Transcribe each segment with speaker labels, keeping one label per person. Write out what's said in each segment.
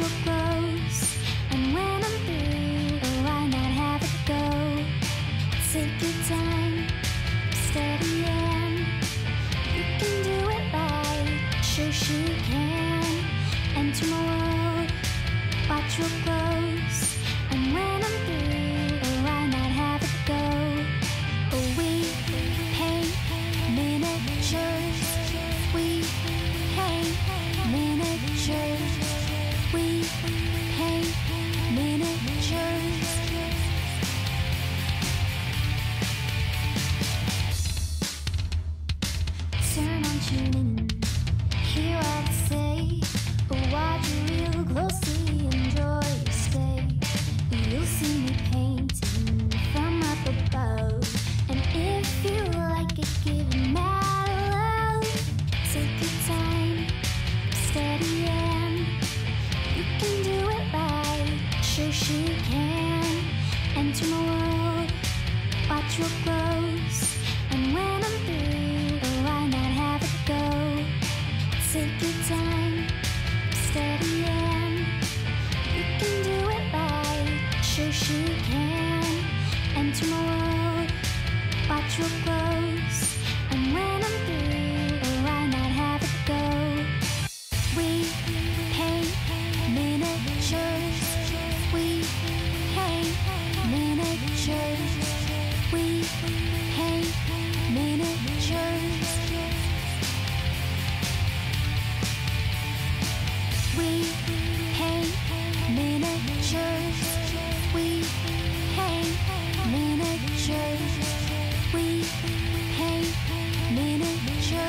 Speaker 1: real close. And when I'm through, oh, why not have it go? Take your time, steady and you can do it right. Shoshie can enter my world. Watch real close. And when I'm through, oh, why not have it go? Oh, we paint miniatures. We paint miniatures. We paint miniatures. Turn on tuning, hear what I say, but watch real closely, enjoy your stay. You'll see me painting from up above, and if you like it, give it mad love. Take your time, steady and you can do it right. Shoshie can enter my world. Watch real close, and when I'm through, oh, why not have it go? Take your time, steady and you can do it right. Shoshie can enter my world. Watch real close, and when I'm through, oh, why not have it go? We paint miniatures. We paint miniatures. We paint miniatures. We paint miniatures. We paint miniatures. We paint miniatures.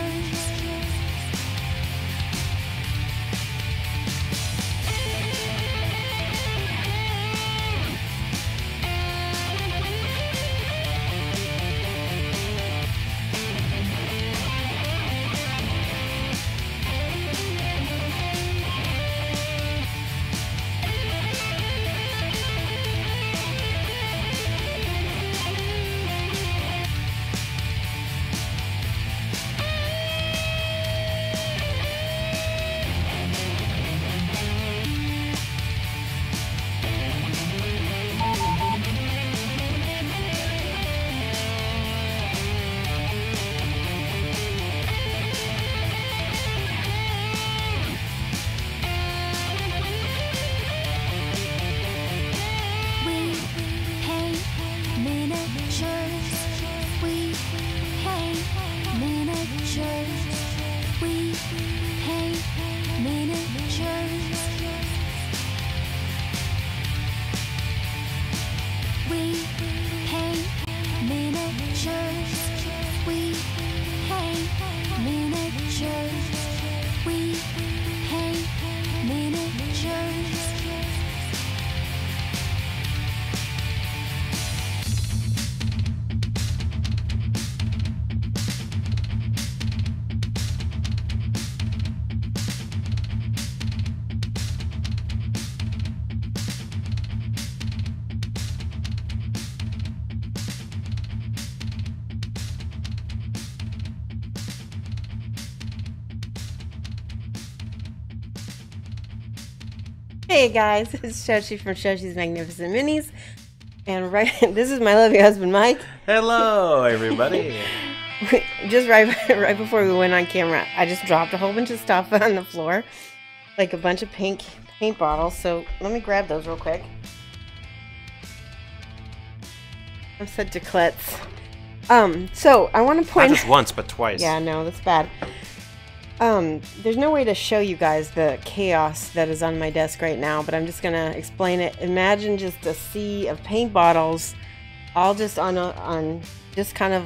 Speaker 2: Hey guys, it's Shoshie from Shoshie's Magnificent Minis, and this is my lovely husband Mike.
Speaker 3: Hello, everybody.
Speaker 2: Just right before we went on camera, I just dropped a whole bunch of stuff on the floor, like a bunch of pink paint bottles. So let me grab those real quick. I'm such a klutz. So I want to point.
Speaker 3: Not just once, but twice.
Speaker 2: Yeah, no, that's bad. There's no way to show you guys the chaos that is on my desk right now, but I'm just gonna explain it. Imagine just a sea of paint bottles, all just on just kind of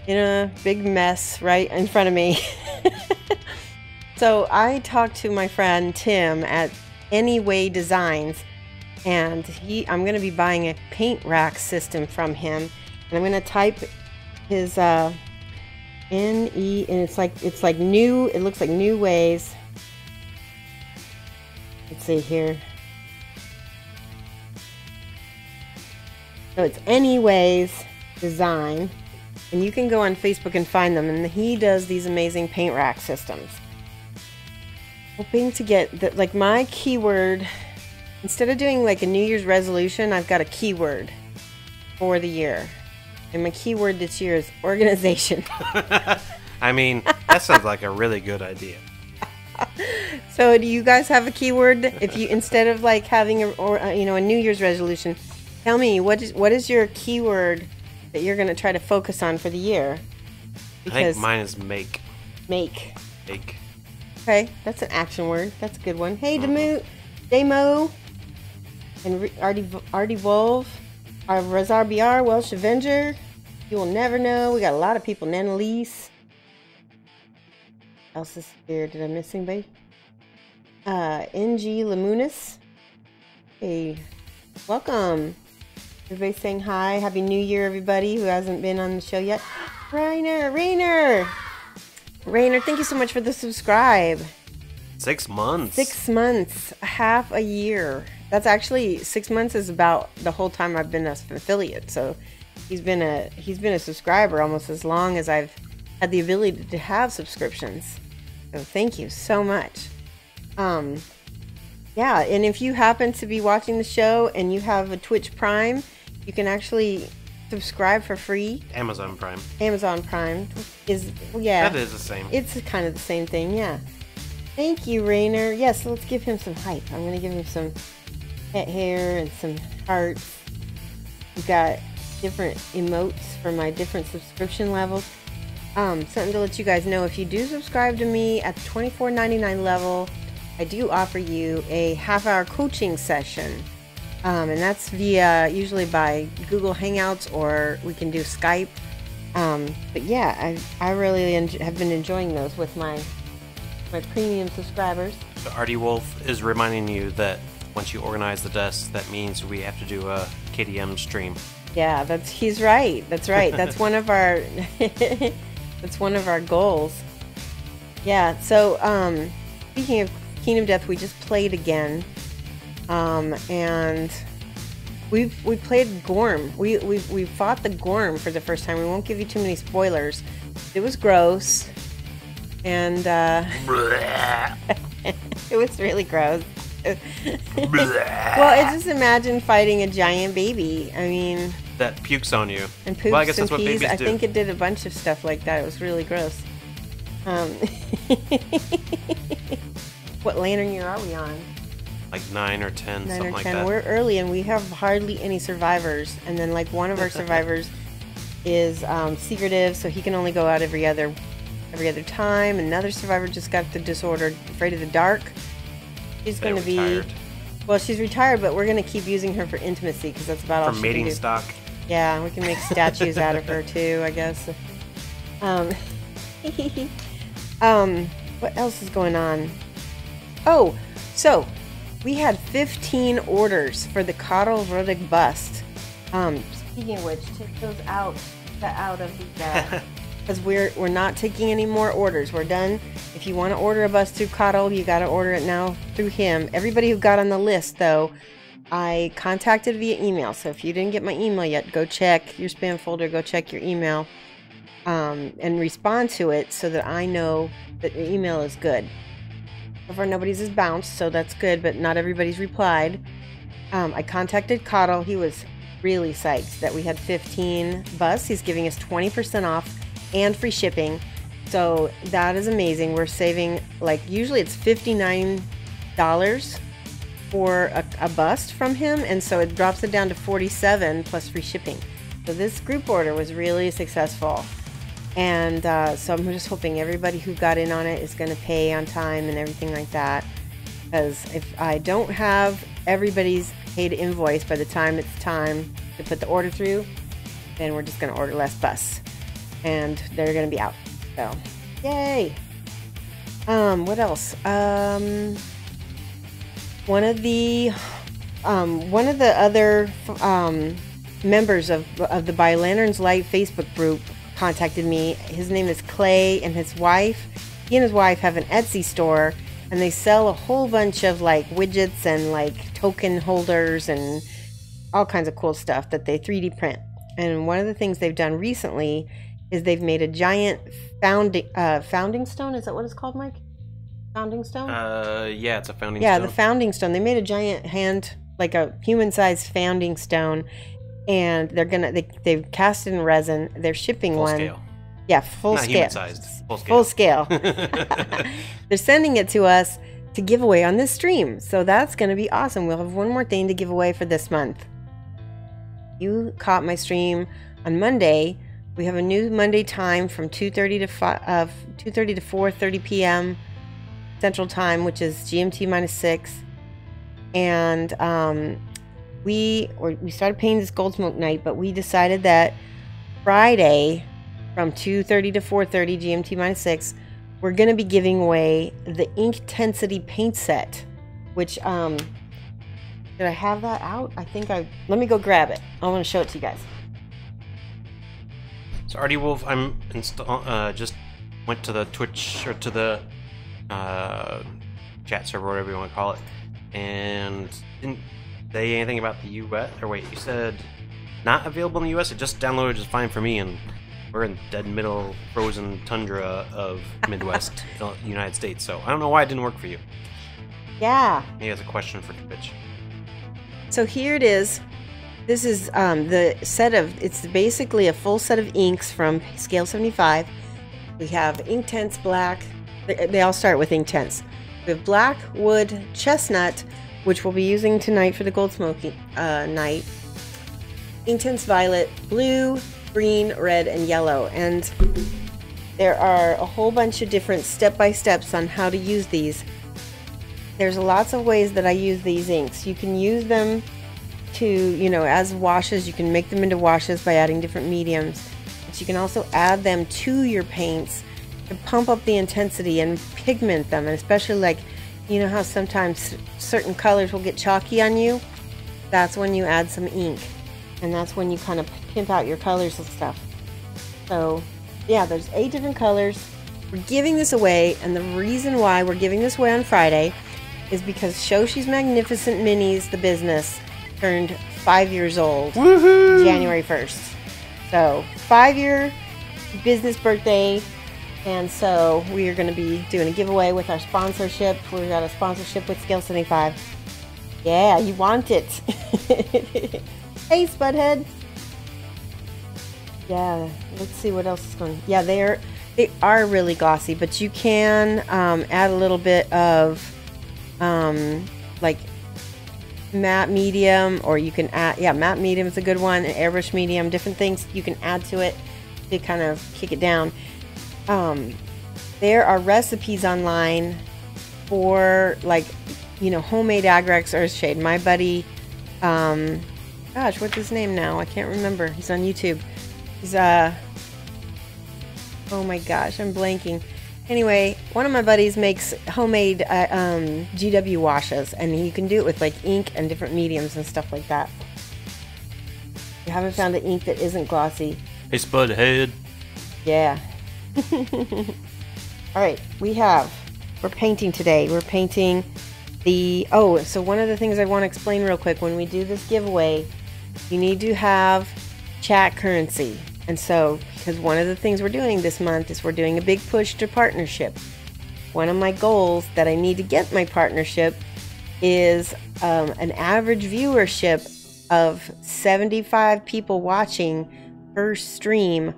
Speaker 2: in a big mess right in front of me. So I talked to my friend Tim at Anyway Designs, and I'm gonna be buying a paint rack system from him, and I'm gonna type his NE, and it's like new. It looks like New Ways. Let's see here. So it's Anyways Design, and you can go on Facebook and find them. And he does these amazing paint rack systems. hoping to get the, like my keyword, instead of doing like a New Year's resolution, I've got a keyword for the year. And my keyword this year is organization.
Speaker 3: I mean, that sounds like a really good idea.
Speaker 2: So do you guys have a keyword? If you, instead of like having a New Year's resolution, tell me what is your keyword that you're going to try to focus on for the year?
Speaker 3: Because I think mine is make.
Speaker 2: Make.
Speaker 3: Make.
Speaker 2: Okay, that's an action word. That's a good one. Hey, Demo, and Artie Wolf, our Razar BR, Welsh Avenger. You will never know. We got a lot of people. Nanalise. Else is here. Did I miss anybody? NG Lamunis. Hey, welcome. Everybody saying hi. Happy New Year, everybody who hasn't been on the show yet. Rainer, thank you so much for the subscribe.
Speaker 3: 6 months.
Speaker 2: 6 months, half a year. That's actually 6 months is about the whole time I've been an affiliate. So he's been a subscriber almost as long as I've had the ability to have subscriptions. So thank you so much. Yeah, and if you happen to be watching the show and you have a Twitch Prime, you can actually subscribe for free.
Speaker 3: Amazon Prime
Speaker 2: is, yeah.
Speaker 3: That is the same.
Speaker 2: It's kind of the same thing, yeah. Thank you, Rainer. Yes, let's give him some hype. I'm going to give him some pet hair and some hearts. We've got different emotes for my different subscription levels. Something to let you guys know, if you do subscribe to me at the $24.99 level, I do offer you a half-hour coaching session. And that's via, usually by Google Hangouts, or we can do Skype. But yeah, I really have been enjoying those with my premium subscribers.
Speaker 3: So Artie Wolf is reminding you that once you organize the desk, that means we have to do a KDM stream.
Speaker 2: Yeah, he's right. That's right. That's one of our that's one of our goals. Yeah. So speaking of Kingdom Death, we just played again, and we played Gorm. We fought the Gorm for the first time. We won't give you too many spoilers. It was gross, and it was really gross. Well, just imagine fighting a giant baby. I mean,
Speaker 3: that pukes on you.
Speaker 2: And poops,
Speaker 3: well, I guess
Speaker 2: and
Speaker 3: that's what
Speaker 2: pees.
Speaker 3: babies
Speaker 2: I
Speaker 3: do.
Speaker 2: think it did a bunch of stuff like that. It was really gross. What lantern year are we on?
Speaker 3: Like 9 or 10,
Speaker 2: 9
Speaker 3: something
Speaker 2: or 10.
Speaker 3: like that.
Speaker 2: We're early, and we have hardly any survivors. And then, like, one of our survivors is secretive, so he can only go out every other time. Another survivor just got the disorder, afraid of the dark. She's going to be
Speaker 3: retired.
Speaker 2: Well, she's retired, but we're going to keep using her for intimacy because that's about all she can do.
Speaker 3: For mating stock.
Speaker 2: Yeah, we can make statues out of her too, I guess. What else is going on? Oh, so we had 15 orders for the Karl Rudig bust. Speaking of which, take those out of the because we're not taking any more orders. We're done. If you want to order a bust through Karl, you got to order it now through him. Everybody who got on the list, though, I contacted via email. So if you didn't get my email yet, go check your spam folder. Go check your email and respond to it so that I know that your email is good. So far, nobody's has bounced, so that's good, but not everybody's replied. I contacted Karl. He was really psyched that we had 15 busts. He's giving us 20% off and free shipping. So that is amazing. We're saving, like, usually it's $59 for a bust from him, and so it drops it down to $47 plus free shipping. So this group order was really successful. And so I'm just hoping everybody who got in on it is going to pay on time and everything like that. Because if I don't have everybody's paid invoice by the time it's time to put the order through, then we're just going to order less busts. And they're going to be out. So, yay! What else? One of the other members of the By Lantern's Light Facebook group contacted me. His name is Clay, and his wife, he and his wife have an Etsy store, and they sell a whole bunch of like widgets and like token holders and all kinds of cool stuff that they 3D print. And one of the things they've done recently is they've made a giant founding stone. Is that what it's called, Mike? Founding stone?
Speaker 3: Yeah, it's a founding
Speaker 2: Yeah,
Speaker 3: stone.
Speaker 2: the founding stone. They made a giant hand, like a human-sized founding stone, and they've cast it in resin. They're shipping
Speaker 3: Full
Speaker 2: one.
Speaker 3: scale.
Speaker 2: Yeah, full
Speaker 3: Not
Speaker 2: scale.
Speaker 3: human-sized. Full scale.
Speaker 2: Full scale. They're sending it to us to give away on this stream. So that's going to be awesome. We'll have one more thing to give away for this month. You caught my stream on Monday. We have a new Monday time from 2:30 to 4:30 p.m. Central Time, which is GMT -6. And we started painting this gold smoke night, but we decided that Friday from 2:30 to 4:30 GMT -6, we're going to be giving away the Inkintensity paint set, which did I have that out? Let me go grab it. I want to show it to you guys.
Speaker 3: So Artie Wolf, I'm just went to the Twitch or to the chat server, whatever you want to call it, and didn't say anything about the US. Or wait, you said not available in the US. It just downloaded just fine for me, and we're in dead middle frozen tundra of Midwest United States. So I don't know why it didn't work for you.
Speaker 2: Yeah.
Speaker 3: Maybe that's a question for Twitch.
Speaker 2: So here it is. This is the set of, it's basically a full set of inks from scale 75. We have Inktense Black. They all start with Inktense. We have Black, Wood, Chestnut, which we'll be using tonight for the Gold Smoky night. Inktense Violet, Blue, Green, Red, and Yellow. And there are a whole bunch of different step-by-steps on how to use these. There's lots of ways that I use these inks. You can use them to, you know, as washes. You can make them into washes by adding different mediums. But you can also add them to your paints to pump up the intensity and pigment them. And especially, like, you know how sometimes certain colors will get chalky on you? That's when you add some ink. And that's when you kind of pimp out your colors and stuff. So, yeah, there's 8 different colors. We're giving this away, and the reason why we're giving this away on Friday is because Shoshie's Magnificent Minis, the business, turned 5 years old. Woohoo! January 1st. So, 5-year business birthday, and so we are going to be doing a giveaway with our sponsorship. We've got a sponsorship with Scale 75. Yeah, you want it. Hey, Spudhead. Yeah, let's see what else is going. Yeah, they are really glossy, but you can add a little bit of like matte medium, or you can add, yeah, matte medium is a good one, and airbrush medium, different things you can add to it to kind of kick it down. There are recipes online for, like, you know, homemade Agrax Earthshade. My buddy, gosh, what's his name now? I can't remember. He's on YouTube. He's oh my gosh, I'm blanking. Anyway, one of my buddies makes homemade GW washes, and you can do it with, like, ink and different mediums and stuff like that. You haven't found an ink that isn't glossy.
Speaker 3: Hey, Spudhead.
Speaker 2: Yeah. Alright, we're painting today. We're painting the, so one of the things I want to explain real quick, when we do this giveaway, you need to have chat currency. And so, because one of the things we're doing this month is we're doing a big push to partnership. One of my goals that I need to get my partnership is an average viewership of 75 people watching per stream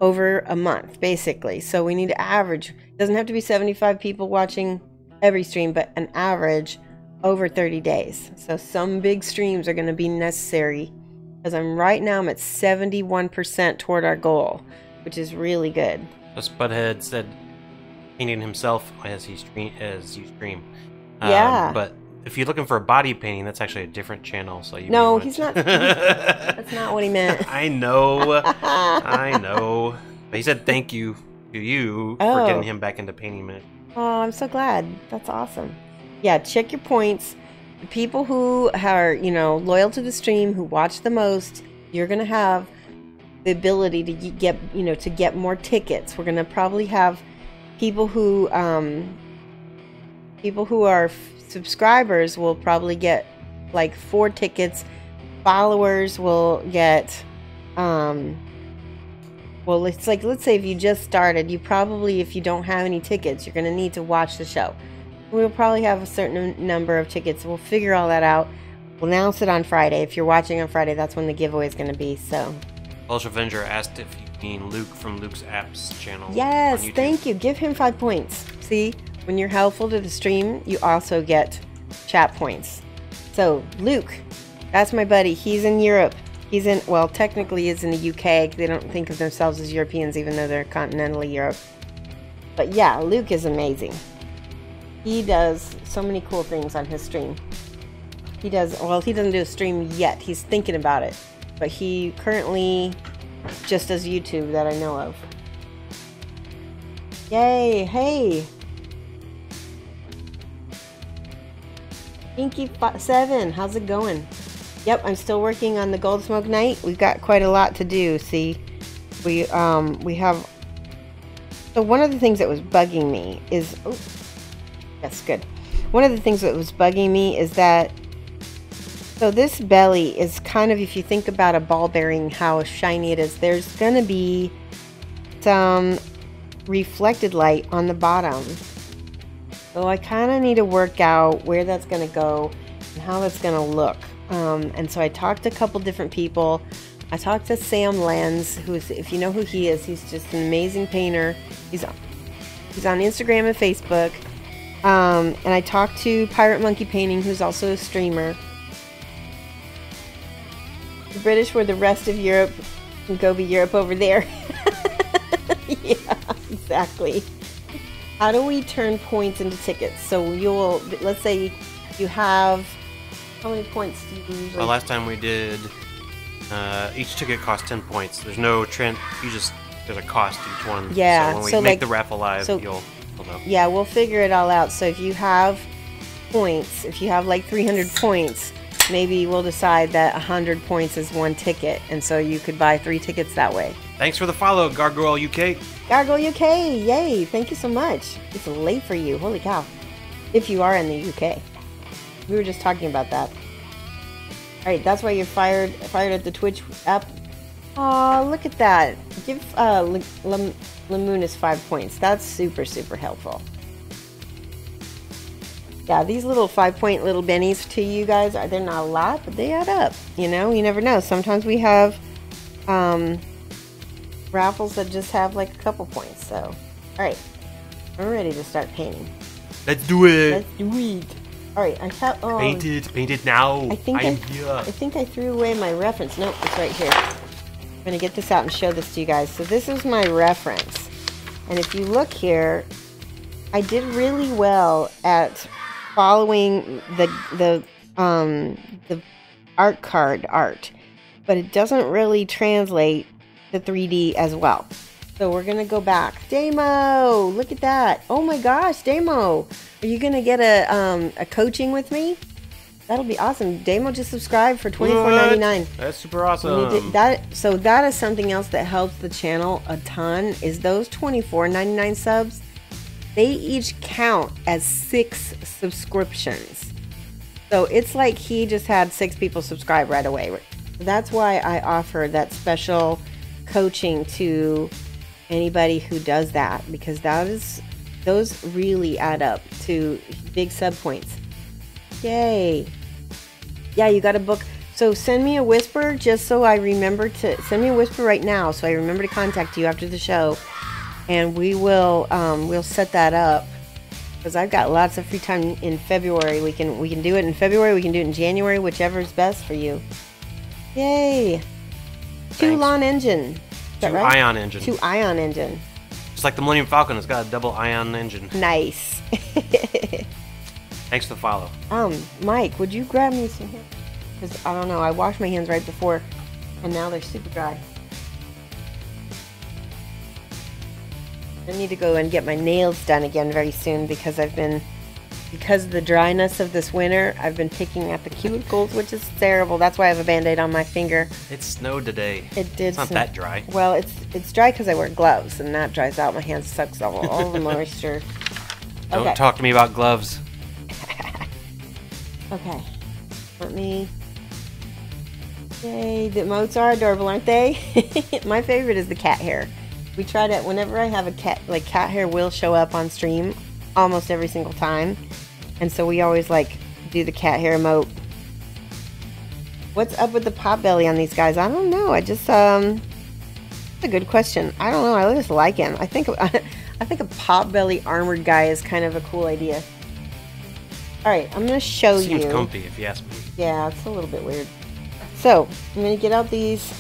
Speaker 2: over a month, basically. So we need to average. It doesn't have to be 75 people watching every stream, but an average over 30 days. So some big streams are going to be necessary, because right now I'm at 71% toward our goal, which is really good.
Speaker 3: So Spudhead said painting himself as you stream.
Speaker 2: Yeah.
Speaker 3: But if you're looking for a body painting, that's actually a different channel. So you
Speaker 2: no, he's not. That's not what he meant.
Speaker 3: I know. I know. But he said thank you to you for getting him back into painting it.
Speaker 2: Oh, I'm so glad. That's awesome. Yeah, check your points. The people who are, you know, loyal to the stream, who watch the most, you're going to have the ability to get, you know, to get more tickets. We're going to probably have people who are subscribers will probably get like 4 tickets. Followers will get, well, it's like, let's say if you just started, you probably, if you don't have any tickets, you're going to need to watch the show. We'll probably have a certain number of tickets. We'll figure all that out. We'll announce it on Friday. If you're watching on Friday, that's when the giveaway is going to be. So,
Speaker 3: Welsh Avenger asked if you mean Luke from Luke's Apps channel.
Speaker 2: yes,
Speaker 3: on YouTube.
Speaker 2: thank you. Give him 5 points. See, when you're helpful to the stream, you also get chat points. So, Luke, that's my buddy. He's in Europe. He's in, well, technically he's in the UK. They don't think of themselves as Europeans, even though they're continentally Europe. But yeah, Luke is amazing. He does so many cool things on his stream. He doesn't do a stream yet. He's thinking about it. But he currently just does YouTube that I know of. Yay, hey. Inky7, how's it going? Yep, I'm still working on the Gold Smoke Night. We've got quite a lot to do. See, we have. So one of the things that was bugging me is, oh, that's good. One of the things that was bugging me is that, so this belly is kind of, if you think about a ball bearing, how shiny it is, there's gonna be some reflected light on the bottom. So I kind of need to work out where that's gonna go and how that's gonna look. And so I talked to a couple different people. I talked to Sam Lenz, who's, if you know who he is, he's just an amazing painter. He's on Instagram and Facebook. And I talked to Pirate Monkey Painting, who's also a streamer. The British were the rest of Europe, and go be Europe over there. Yeah, exactly. How do we turn points into tickets? So let's say you have, how many points do you usually?
Speaker 3: Well, last time we did, each ticket costs 10 points. There's no there's a cost to each one.
Speaker 2: Yeah.
Speaker 3: So when we make the raffle live, you'll know.
Speaker 2: Yeah, we'll figure it all out. So if you have points, if you have like 300 points, maybe we'll decide that 100 points is one ticket, and so you could buy 3 tickets that way.
Speaker 3: Thanks for the follow, Gargoyle UK.
Speaker 2: Gargoyle UK, yay! Thank you so much. It's late for you, holy cow! If you are in the UK, we were just talking about that. All right, that's why you're fired at the Twitch app. Aw, look at that! Give Lamunis 5 points. That's super helpful. Yeah, these little 5-point little bennies to you guys, they're not a lot, but they add up. You know, you never know. Sometimes we have raffles that just have like a couple points. So, all right, I'm ready to start painting.
Speaker 3: Let's do it.
Speaker 2: Let's do it. All right, I have. Oh,
Speaker 3: paint it now.
Speaker 2: I think I threw away my reference. Nope, it's right here. I'm gonna get this out and show this to you guys. So this is my reference, and if you look here, I did really well at following the art card art, but it doesn't really translate to 3D as well. So we're gonna go back. Damo, look at that! Oh my gosh, Damo, are you gonna get a coaching with me? That'll be awesome. Damo just subscribed for $24.99.
Speaker 3: That's super awesome.
Speaker 2: So that is something else that helps the channel a ton. Is those $24.99 subs? They each count as 6 subscriptions. So it's like he just had 6 people subscribe right away. That's why I offer that special coaching to anybody who does that, because those really add up to big sub points. Yay. Yeah, you got a book. So send me a whisper just so I remember to send me a whisper right now so I remember to contact you after the show. And we will we'll set that up, because I've got lots of free time in February. We can do it in February, we can do it in January, whichever's best for you. Yay!
Speaker 3: Thanks.
Speaker 2: 2-LON engine. Is that right?
Speaker 3: 2-ion engine.
Speaker 2: 2-ion engine.
Speaker 3: Just like the Millennium Falcon, it's got a double ion engine.
Speaker 2: Nice.
Speaker 3: Thanks for the follow.
Speaker 2: Mike, would you grab me some hands? Because I don't know, I washed my hands right before, and now they're super dry. I need to go and get my nails done again very soon, because because of the dryness of this winter, I've been picking at the cuticles, which is terrible. That's why I have a band-aid on my finger.
Speaker 3: It snowed today.
Speaker 2: It did.
Speaker 3: It's not that dry.
Speaker 2: Well, it's dry because I wear gloves, and that dries out my hands, sucks all the moisture.
Speaker 3: Don't talk to me about gloves.
Speaker 2: Okay. Let me... Yay, the emotes are adorable, aren't they? My favorite is the cat hair. We try to, whenever I have a cat, like cat hair will show up on stream, almost every single time. And so we always like do the cat hair emote. What's up with the pot belly on these guys? I don't know. I just that's a good question. I don't know. I just like him. I think a pot belly armored guy is kind of a cool idea. All right, I'm gonna show you.
Speaker 3: Seems comfy, if you ask me.
Speaker 2: Yeah, it's a little bit weird. So I'm gonna get out these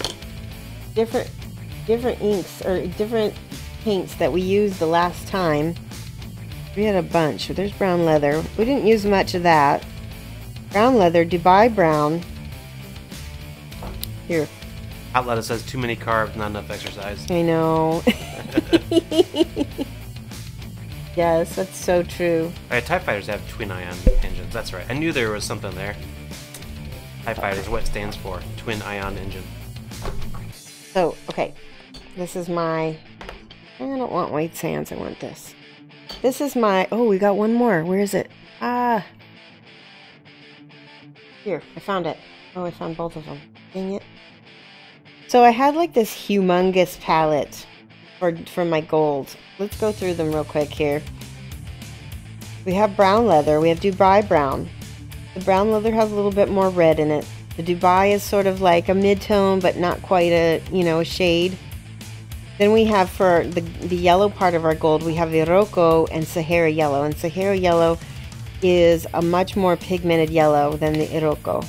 Speaker 2: different inks or different paints that we used the last time. We had a bunch. There's brown leather. We didn't use much of that. Brown leather, Dubai brown. Here.
Speaker 3: Outlet says too many carbs, not enough exercise.
Speaker 2: I know. Yes, that's so true.
Speaker 3: Alright, TIE Fighters have twin ion engines. That's right. I knew there was something there. TIE Fighters, what it stands for? Twin ion engine.
Speaker 2: So, okay. This is my... I don't want white sands. I want this. This is my... Oh, we got one more. Where is it? Ah. Here, I found it. Oh, I found both of them. Dang it. So I had like this humongous palette for my gold. Let's go through them real quick here. We have brown leather. We have Dubai brown. The brown leather has a little bit more red in it. The Dubai is sort of like a mid-tone, but not quite a, you know, a shade. Then we have for the yellow part of our gold, we have Iroko and Sahara yellow. And Sahara yellow is a much more pigmented yellow than the Iroko.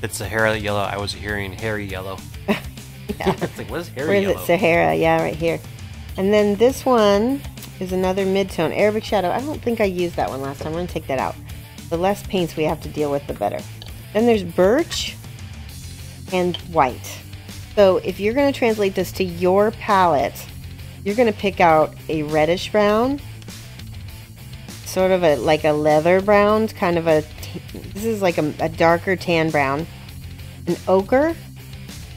Speaker 3: It's Sahara yellow. I was hearing hairy yellow.
Speaker 2: Yeah.
Speaker 3: It's like, what is hairy
Speaker 2: Where is
Speaker 3: yellow?
Speaker 2: it? Sahara, yeah, right here. And then this one is another mid-tone, Arabic Shadow. I don't think I used that one last time. I'm going to take that out. The less paints we have to deal with, the better. Then there's birch and white. So if you're going to translate this to your palette, you're going to pick out a reddish brown, sort of like a leather brown, kind of a, this is like a darker tan brown, an ochre,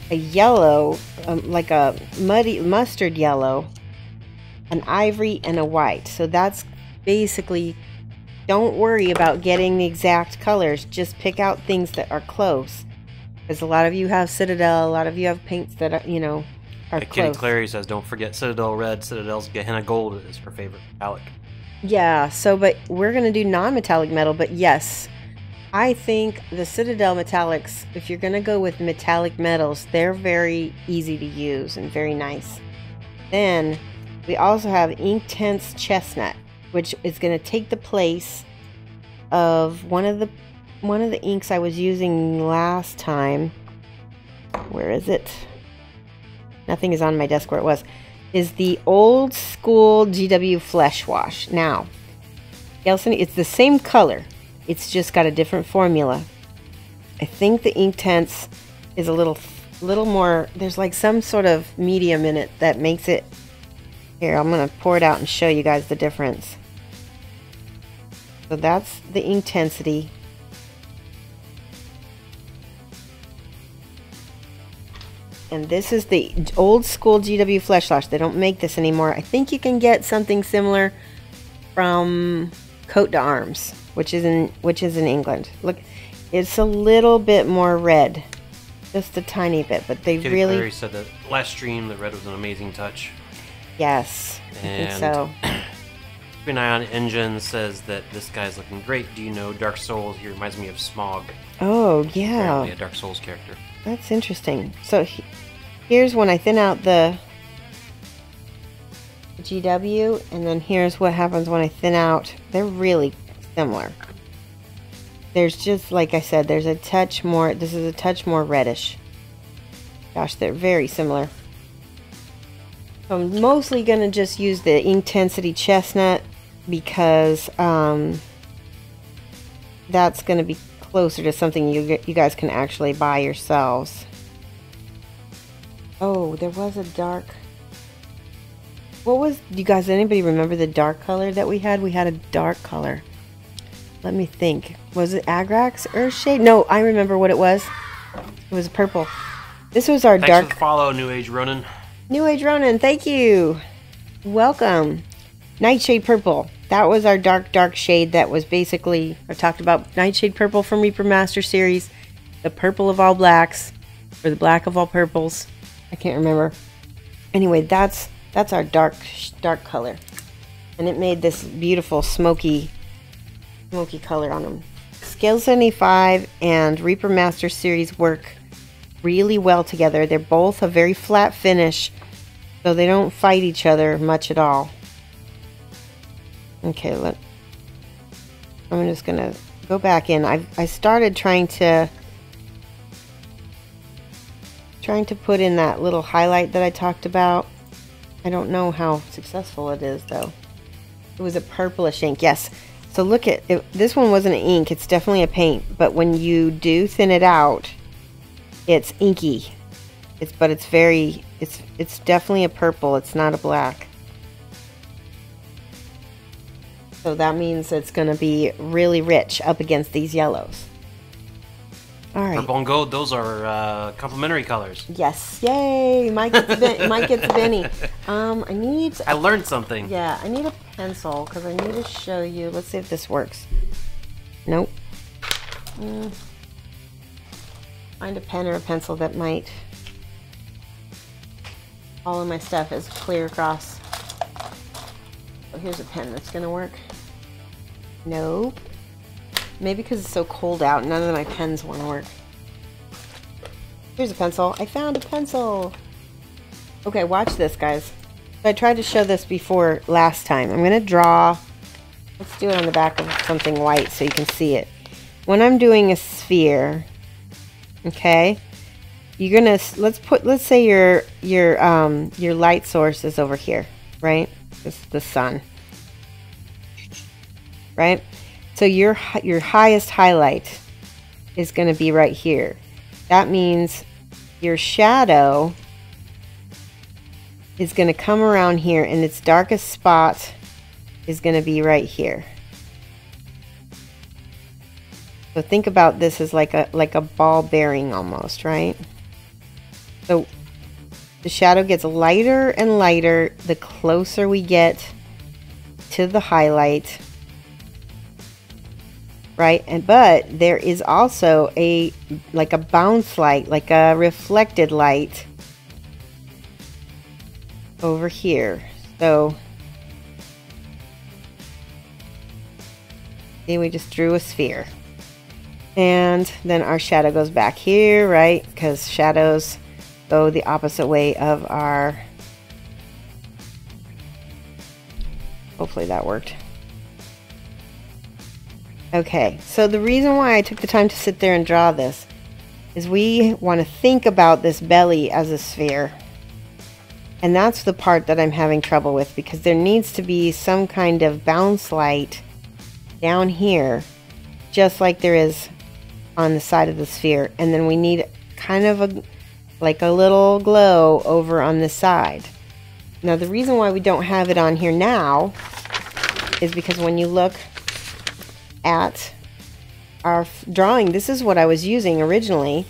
Speaker 2: a yellow, like a muddy mustard yellow, an ivory, and a white. So that's basically, don't worry about getting the exact colors, just pick out things that are close. Because a lot of you have Citadel, a lot of you have paints that are, you know, are
Speaker 3: Like
Speaker 2: close.
Speaker 3: Kitty Clary says, don't forget Citadel Red. Citadel's Gehenna Gold is her favorite metallic.
Speaker 2: Yeah, so, but we're going to do non-metallic metal, but yes, I think the Citadel metallics, if you're going to go with metallic metals, they're very easy to use and very nice. Then we also have Inktense Chestnut, which is going to take the place of one of the inks I was using last time. Where is it? Nothing is on my desk where it was. Is the old school GW Flesh Wash. Now, Gelson, it's the same color. It's just got a different formula. I think the Inktense is a little more, there's like some sort of medium in it that makes it, here, I'm going to pour it out and show you guys the difference. So that's the Inkensity. And this is the old school GW Flesh Wash. They don't make this anymore. I think you can get something similar from Coat d'Arms, which is in England. Look, it's a little bit more red, just a tiny bit, but they
Speaker 3: Kitty
Speaker 2: really.
Speaker 3: Clary said that last stream the red was an amazing touch.
Speaker 2: Yes, I think so.
Speaker 3: Twin Ion Engine says that this guy's looking great. Do you know Dark Souls? He reminds me of Smog.
Speaker 2: Oh yeah,
Speaker 3: Apparently a Dark Souls character.
Speaker 2: That's interesting. So here's when I thin out the GW, and then here's what happens when I thin out. They're really similar. There's just, like I said, there's a touch more, this is a touch more reddish. Gosh, they're very similar. So I'm mostly going to just use the Inkensity Chestnut because that's going to be closer to something you guys can actually buy yourselves. Oh, there was a dark. What was, you guys, anybody remember the dark color that we had? We had a dark color. Let me think. Was it Agrax Earthshade? No, I remember what it was. It was purple. This was our
Speaker 3: Thanks
Speaker 2: dark.
Speaker 3: for the follow, New Age Ronin.
Speaker 2: New Age Ronin, thank you. Welcome. Nightshade Purple. That was our dark shade that was basically, I talked about Nightshade Purple from Reaper Master series, the purple of all blacks, or the black of all purples. I can't remember. Anyway, that's our dark color. And it made this beautiful smoky color on them. Scale 75 and Reaper Master Series work really well together. They're both a very flat finish, so they don't fight each other much at all. Okay, I'm just gonna go back in. I started trying to put in that little highlight that I talked about. I don't know how successful it is though. It was a purplish ink, yes. So look at it, this one wasn't an ink, it's definitely a paint, but when you do thin it out, it's inky. It's definitely a purple, it's not a black. So that means it's going to be really rich up against these yellows. All right.
Speaker 3: Purple and gold, those are complementary colors.
Speaker 2: Yes, yay! Mike gets a Benny.
Speaker 3: I learned something.
Speaker 2: Yeah, I need a pencil because I need to show you. Let's see if this works. Nope. Find a pen or a pencil that might. All of my stuff is clear across. Oh, here's a pen that's gonna work. Nope. Maybe because it's so cold out, none of my pens want to work. Here's a pencil. I found a pencil. Okay, watch this, guys. I tried to show this before last time. I'm gonna draw. Let's do it on the back of something white so you can see it. When I'm doing a sphere, okay, you're gonna let's say your light source is over here, right? This is the sun, right? So your highest highlight is going to be right here. That means your shadow is going to come around here, and its darkest spot is going to be right here. So think about this as like a ball bearing almost, right? So the shadow gets lighter and lighter the closer we get to the highlight, right? But there is also like a bounce light, like a reflected light over here. So see, we just drew a sphere. And then our shadow goes back here, right? Because shadows go the opposite way of our... Hopefully that worked. Okay, so the reason why I took the time to sit there and draw this is we want to think about this belly as a sphere. And that's the part that I'm having trouble with, because there needs to be some kind of bounce light down here, just like there is on the side of the sphere. And then we need kind of like a little glow over on the side. Now the reason why we don't have it on here now is because when you look at our drawing, this is what I was using originally,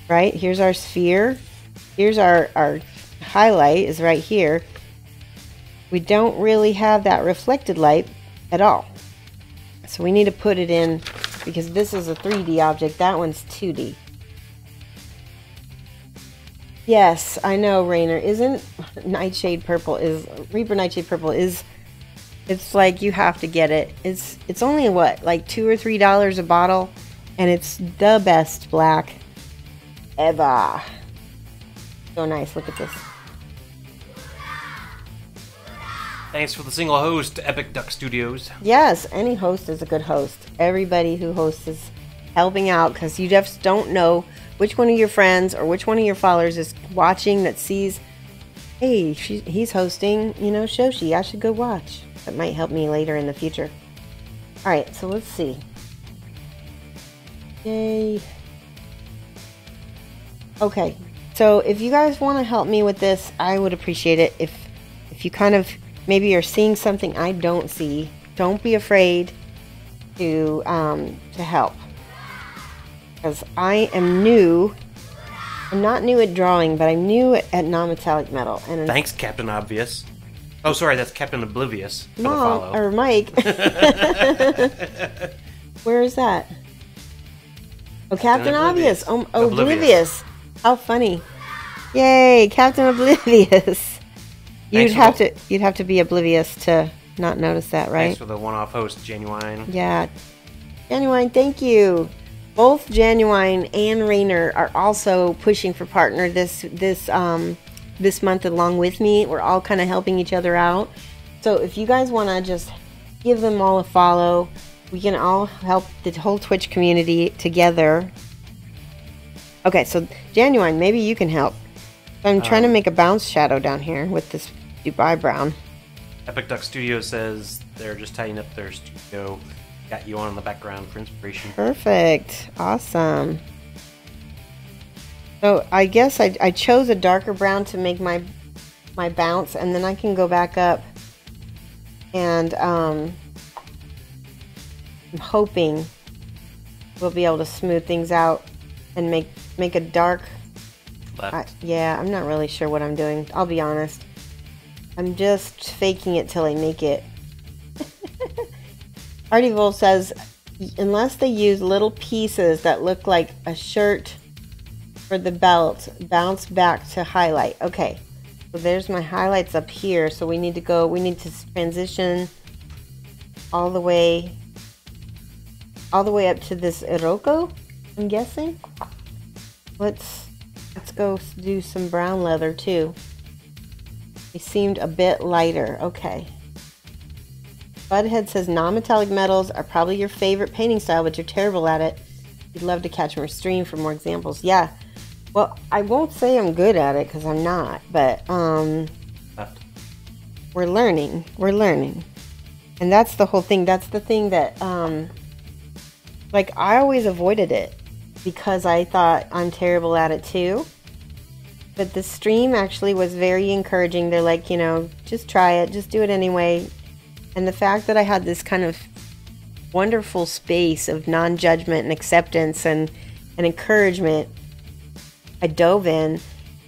Speaker 2: right? Here's our sphere, here's our highlight is right here. We don't really have that reflected light at all, so we need to put it in, because this is a 3D object, that one's 2D. Yes, I know, Rainer. Isn't Nightshade Purple Reaper Nightshade Purple is, it's like you have to get it. It's only what, like $2 or $3 a bottle, and it's the best black ever. So nice. Look at this.
Speaker 3: Thanks for the single host, Epic Duck Studios.
Speaker 2: Yes, any host is a good host. Everybody who hosts is helping out, because you just don't know which one of your friends or which one of your followers is watching that sees, hey, he's hosting, you know, Shoshie, I should go watch. That might help me later in the future. Alright, so let's see. Yay. Okay, so if you guys want to help me with this, I would appreciate it. If you kind of maybe you're seeing something I don't see, don't be afraid to help. Because I am new. I'm not new at drawing, but I'm new at non-metallic metal. And
Speaker 3: thanks, Captain Obvious. Oh, sorry, that's Captain Oblivious. For
Speaker 2: Mom,
Speaker 3: the follow.
Speaker 2: or Mike. Where is that? Oh, Captain Obvious. Oh, Oblivious. How funny! Yay, Captain Oblivious. You'd have to be oblivious to not notice that, right?
Speaker 3: Thanks for the one-off host, Genuine.
Speaker 2: Yeah. Genuine, thank you. Both Genuine and Rainer are also pushing for partner this month along with me. We're all kind of helping each other out. So if you guys want to just give them all a follow, we can all help the whole Twitch community together. Okay, so Genuine, maybe you can help. I'm trying to make a bounce shadow down here with this Dubai brown.
Speaker 3: Epic Duck Studio says they're just tidying up their studio. Got you on in the background for inspiration.
Speaker 2: Perfect. Awesome. So I guess I chose a darker brown to make my bounce, and then I can go back up and I'm hoping we'll be able to smooth things out and make a dark
Speaker 3: Left.
Speaker 2: yeah, I'm not really sure what I'm doing. I'll be honest. I'm just faking it till I make it. Artie Wolf says, unless they use little pieces that look like a shirt for the belt, bounce back to highlight. Okay, so there's my highlights up here. So we need to transition all the way up to this Iroko, I'm guessing. Let's go do some brown leather too. They seemed a bit lighter. Okay. Budhead says non-metallic metals are probably your favorite painting style, but you're terrible at it. You'd love to catch more stream for more examples. Yeah. Well, I won't say I'm good at it because I'm not, but we're learning. We're learning. And that's the whole thing. That's the thing that like I always avoided it because I thought I'm terrible at it too. But the stream actually was very encouraging. They're like, you know, just try it, just do it anyway. And the fact that I had this kind of wonderful space of non-judgment and acceptance and encouragement, I dove in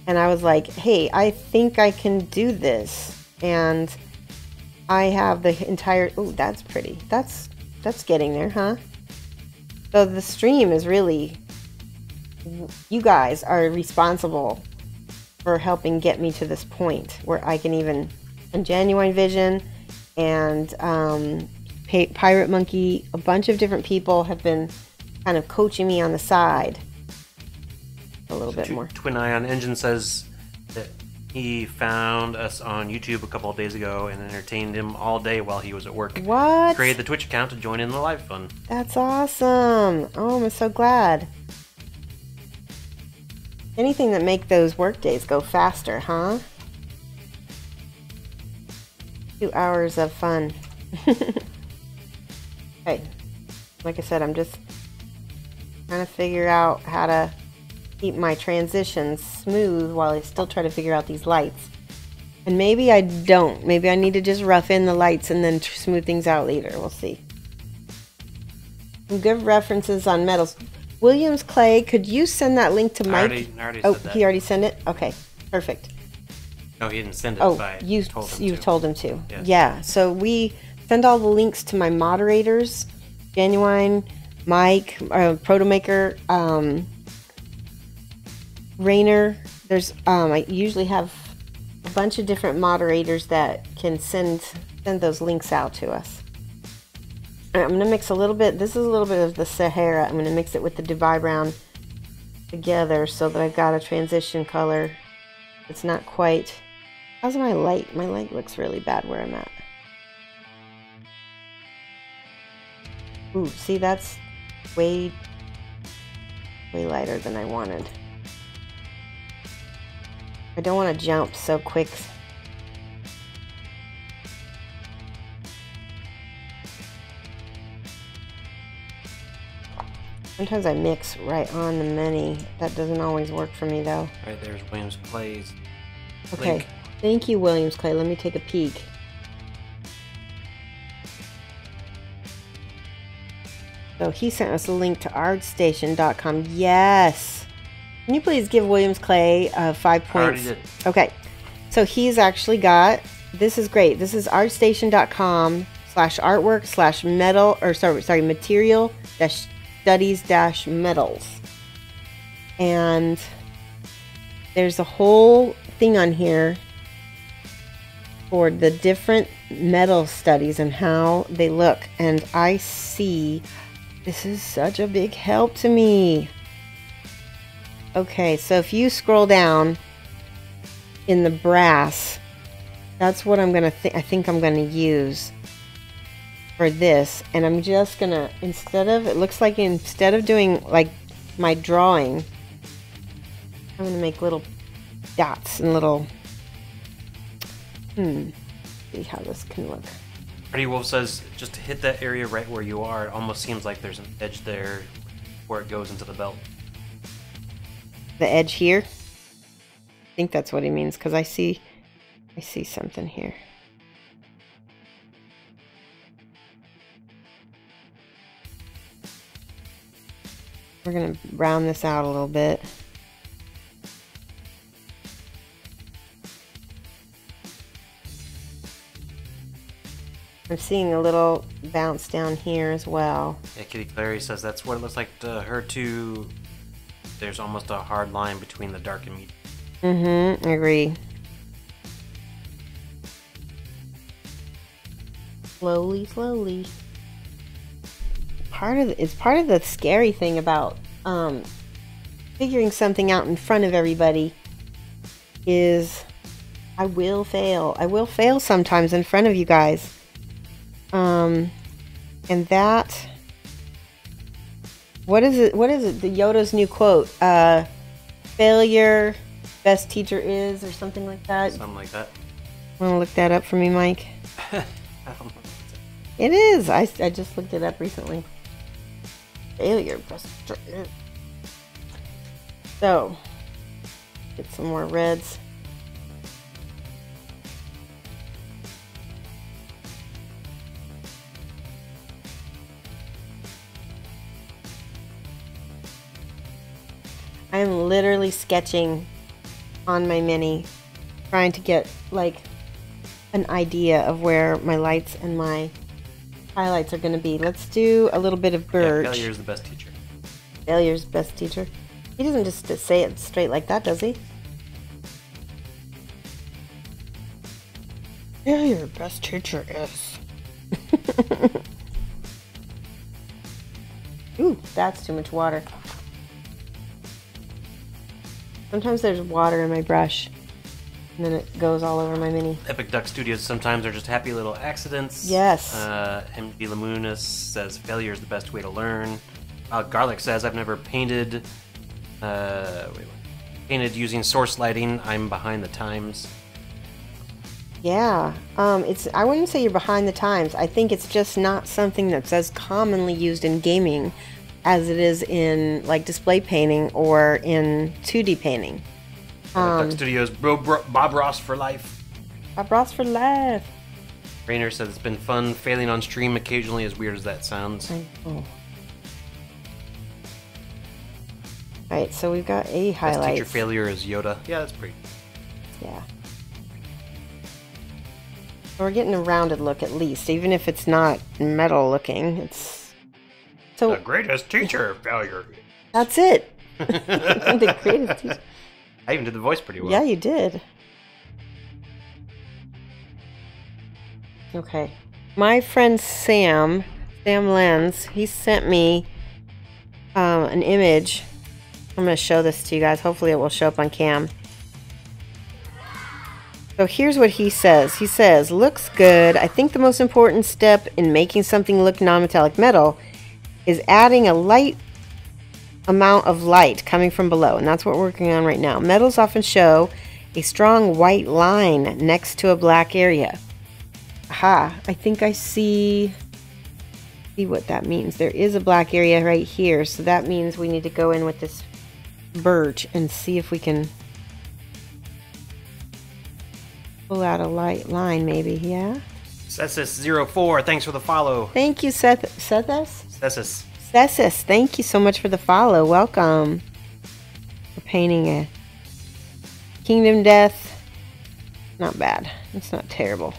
Speaker 2: and I was like, hey, I think I can do this. And I have the entire, oh, that's pretty. That's getting there, huh? So the stream is really, you guys are responsible for helping get me to this point where I can even, and Genuine Vision and Pirate Monkey, a bunch of different people have been kind of coaching me on the side a little bit more.
Speaker 3: Twin Ion Engine says that he found us on YouTube a couple of days ago and entertained him all day while he was at work.
Speaker 2: What?
Speaker 3: Created the Twitch account to join in the live fun.
Speaker 2: That's awesome. Oh, I'm so glad. Anything that make those work days go faster, huh? 2 hours of fun. Okay. Like I said, I'm just trying to figure out how to keep my transitions smooth while I still try to figure out these lights. And maybe I don't. Maybe I need to just rough in the lights and then smooth things out later. We'll see. Some good references on metals. Williams Clay, could you send that link to Mike?
Speaker 3: I already
Speaker 2: oh,
Speaker 3: said that.
Speaker 2: He already sent it? Okay, perfect.
Speaker 3: No, he didn't send it.
Speaker 2: Oh,
Speaker 3: but
Speaker 2: you told him to.
Speaker 3: Yes.
Speaker 2: Yeah, so we send all the links to my moderators, Genuine, Mike, Protomaker, Rainer. There's I usually have a bunch of different moderators that can send those links out to us. I'm going to mix a little bit. This is a little bit of the Sahara. I'm going to mix it with the Dubai brown together so that I've got a transition color. It's not quite. How's my light? My light looks really bad where I'm at. Ooh, see, that's way lighter than I wanted. I don't want to jump so quick. Sometimes I mix right on the mini. That doesn't always work for me though.
Speaker 3: Right, there's Williams Clay's
Speaker 2: Okay,
Speaker 3: link.
Speaker 2: thank you, Williams Clay. Let me take a peek. So he sent us a link to artstation.com. Yes. Can you please give Williams Clay 5 points?
Speaker 3: I already did.
Speaker 2: Okay. So he's actually got, this is great. This is artstation.com/artwork/metal, or sorry, material-studies-metals. And there's a whole thing on here for the different metal studies and how they look. And I see this is such a big help to me. Okay, so if you scroll down in the brass, that's what I'm gonna I think I'm gonna use for this. And I'm just gonna, it looks like instead of doing like my drawing, I'm gonna make little dots and little see how this can look.
Speaker 3: Pretty Wolf says just to hit that area right where you are, it almost seems like there's an edge there where it goes into the belt.
Speaker 2: The edge here? I think that's what he means, because I see something here. We're gonna round this out a little bit. I'm seeing a little bounce down here as well.
Speaker 3: Yeah, Kitty Clary says that's what it looks like to her too. There's almost a hard line between the dark and medium.
Speaker 2: Mm-hmm, I agree. Slowly, slowly. It's part of the scary thing about figuring something out in front of everybody is I will fail. I will fail sometimes in front of you guys. And that, what is it? The Yoda's new quote, failure, best teacher is, or something like that.
Speaker 3: Something like that.
Speaker 2: Want to look that up for me, Mike?
Speaker 3: I don't know.
Speaker 2: It is. I just looked it up recently. Failure, best teacher is. So, get some more reds. I'm literally sketching on my mini, trying to get like an idea of where my lights and my highlights are going to be. Let's do a little bit of birch.
Speaker 3: Yeah, failure's the best teacher.
Speaker 2: Failure's best teacher. He doesn't just say it straight like that, does he? Failure, best teacher is. Ooh, that's too much water. Sometimes there's water in my brush, and then it goes all over my mini.
Speaker 3: Epic Duck Studios sometimes are just happy little accidents.
Speaker 2: Yes.
Speaker 3: MD Lamunis says failure is the best way to learn. Garlic says I've never painted. Painted using source lighting. I'm behind the times.
Speaker 2: Yeah. I wouldn't say you're behind the times. I think it's just not something that's as commonly used in gaming as it is in like display painting or in 2D painting.
Speaker 3: Duck Studios, Bob Ross for life.
Speaker 2: Bob Ross for life.
Speaker 3: Rainer says it's been fun failing on stream occasionally, as weird as that sounds.
Speaker 2: Oh. Alright, so we've got a highlight.
Speaker 3: Best teacher failure is Yoda. Yeah, that's pretty.
Speaker 2: Yeah. So we're getting a rounded look at least, even if it's not metal looking. It's so
Speaker 3: the greatest teacher failure.
Speaker 2: That's it. The greatest teacher.
Speaker 3: I even did the voice pretty well.
Speaker 2: Yeah, you did. Okay. My friend Sam Lenz, he sent me an image. I'm going to show this to you guys. Hopefully it will show up on cam. So here's what he says. He says, looks good. I think the most important step in making something look non-metallic metal is adding a light amount of light coming from below, and that's what we're working on right now. Metals often show a strong white line next to a black area. Aha, I think I see what that means. There is a black area right here, so that means we need to go in with this birch and see if we can pull out a light line maybe. Yeah,
Speaker 3: Cessus04, thanks for the follow.
Speaker 2: thank you, Sethus.
Speaker 3: Cessus.
Speaker 2: Cessus, thank you so much for the follow. Welcome. We're painting a Kingdom Death. Not bad. It's not terrible.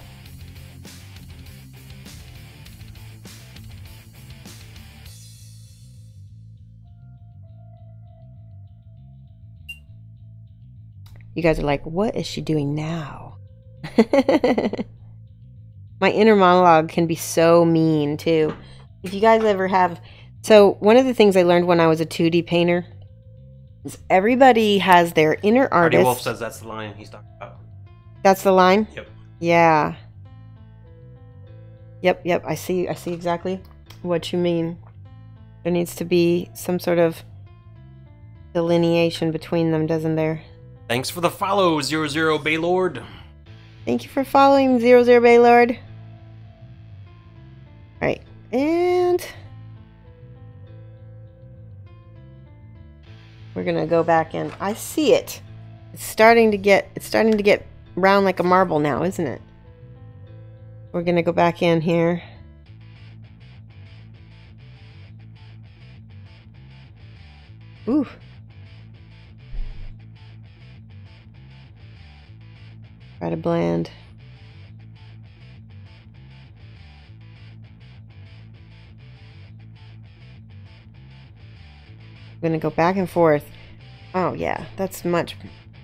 Speaker 2: You guys are like, what is she doing now? My inner monologue can be so mean too. If you guys ever have... So one of the things I learned when I was a 2D painter is everybody has their inner artist.
Speaker 3: Artie Wolf says that's the line he's talking about.
Speaker 2: That's the line?
Speaker 3: Yep.
Speaker 2: Yeah. Yep. I see exactly what you mean. There needs to be some sort of delineation between them, doesn't there?
Speaker 3: Thanks for the follow, 00 Baylord.
Speaker 2: Thank you for following 00 Baylord. Right. And we're gonna go back in. I see it. It's starting to get round like a marble now, isn't it? We're gonna go back in here. Ooh. Try to blend. I'm gonna go back and forth. Oh yeah, that's much.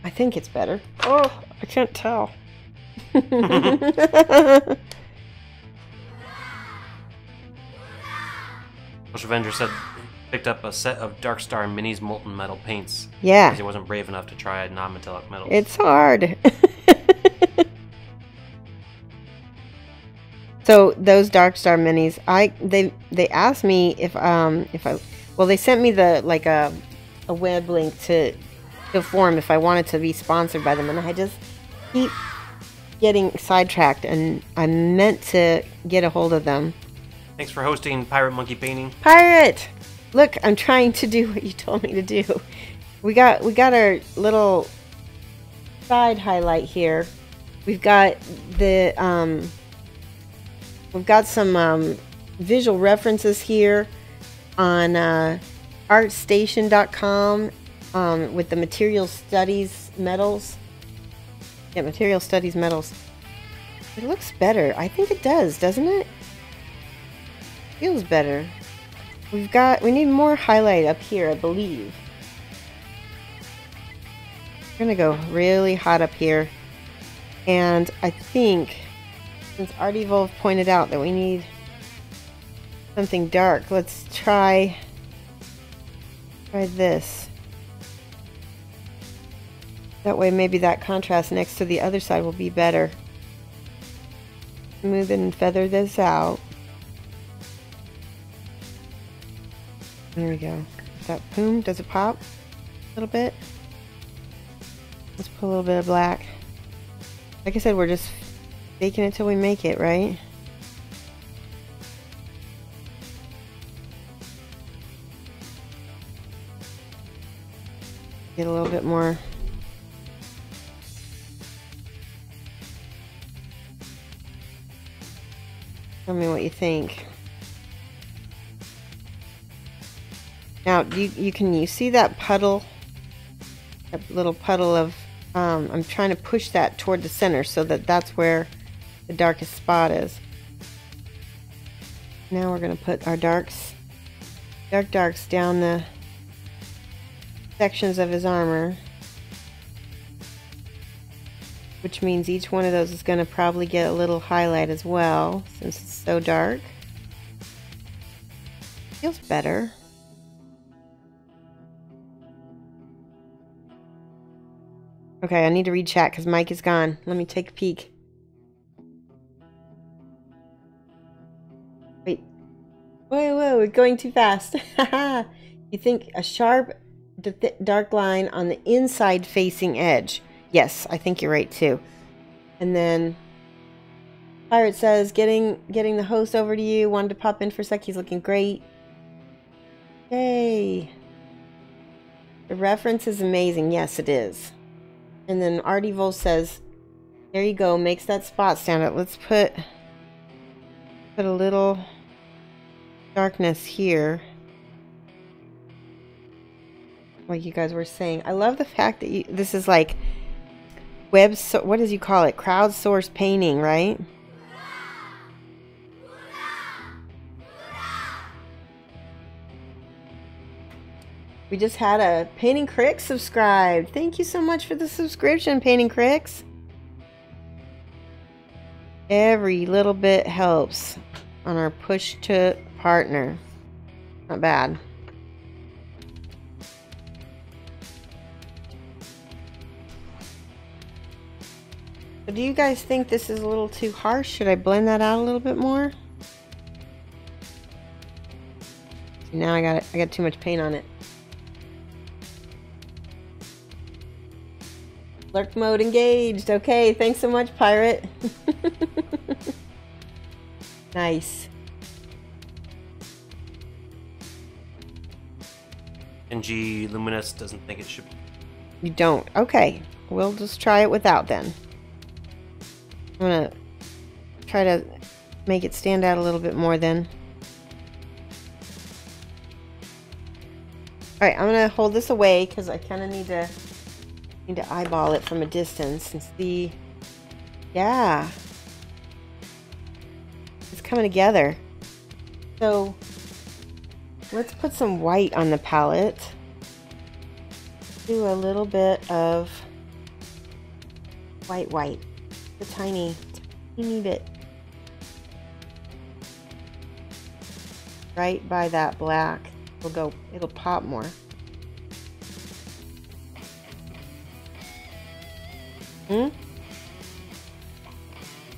Speaker 2: I think it's better. Oh, I can't tell.
Speaker 3: Bush Avenger said picked up a set of Darkstar Minis molten metal paints.
Speaker 2: Yeah.
Speaker 3: Because he wasn't brave enough to try non-metallic metals.
Speaker 2: It's hard. So those Darkstar minis, they asked me if they sent me the like a web link to the forum if I wanted to be sponsored by them, and I just keep getting sidetracked, and I meant to get a hold of them.
Speaker 3: Thanks for hosting Pirate Monkey Painting.
Speaker 2: Pirate! Look, I'm trying to do what you told me to do. We got our little side highlight here. We've got the we've got some visual references here on artstation.com with the material studies medals. Yeah, material studies medals. It looks better. I think it does, doesn't it? Feels better. We need more highlight up here, I believe. We're gonna go really hot up here. And I think, since Artie Wolf pointed out that we need something dark, let's try this. That way maybe that contrast next to the other side will be better. Smooth and feather this out. There we go. Is that boom? Does it pop a little bit? Let's put a little bit of black. Like I said, we're just baking it till we make it, right? Get a little bit more. Tell me what you think. Now, can you see that puddle? That little puddle of, I'm trying to push that toward the center so that that's where the darkest spot is. Now we're going to put our darks down the sections of his armor. Which means each one of those is going to probably get a little highlight as well, since it's so dark. Feels better. Okay, I need to read chat because Mike is gone. Let me take a peek. Wait. Whoa, we're going too fast. You think a sharp, dark line on the inside facing edge. Yes, I think you're right too. And then Pirate says, getting the host over to you. Wanted to pop in for a sec. He's looking great. Yay. The reference is amazing. Yes, it is. And then Artie Vol says, there you go, makes that spot stand out. Let's put a little darkness here. Like you guys were saying. I love the fact that this is like what does you call it? Crowdsourced painting, right? We just had a Painting Crick subscribe. Thank you so much for the subscription, Painting Cricks. Every little bit helps on our push to partner. Not bad. So do you guys think this is a little too harsh? Should I blend that out a little bit more? Now I got too much paint on it. Lurk mode engaged. Okay, thanks so much, Pirate. Nice.
Speaker 3: NG Luminous doesn't think it should.
Speaker 2: You don't. Okay, we'll just try it without then. I'm gonna try to make it stand out a little bit more then. Alright, I'm gonna hold this away because I kind of need to eyeball it from a distance and see. Yeah, it's coming together. So let's put some white on the palette. Do a little bit of white. A tiny bit. Right by that black. It'll pop more. And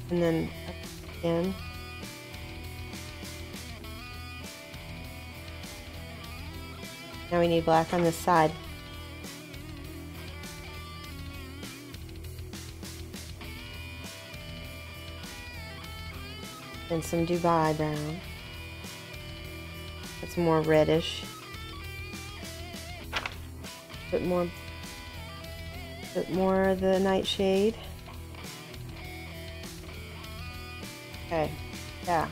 Speaker 2: then up again. Now we need black on this side. And some Dubai brown. That's more reddish. Bit more of the nightshade. Okay, yeah.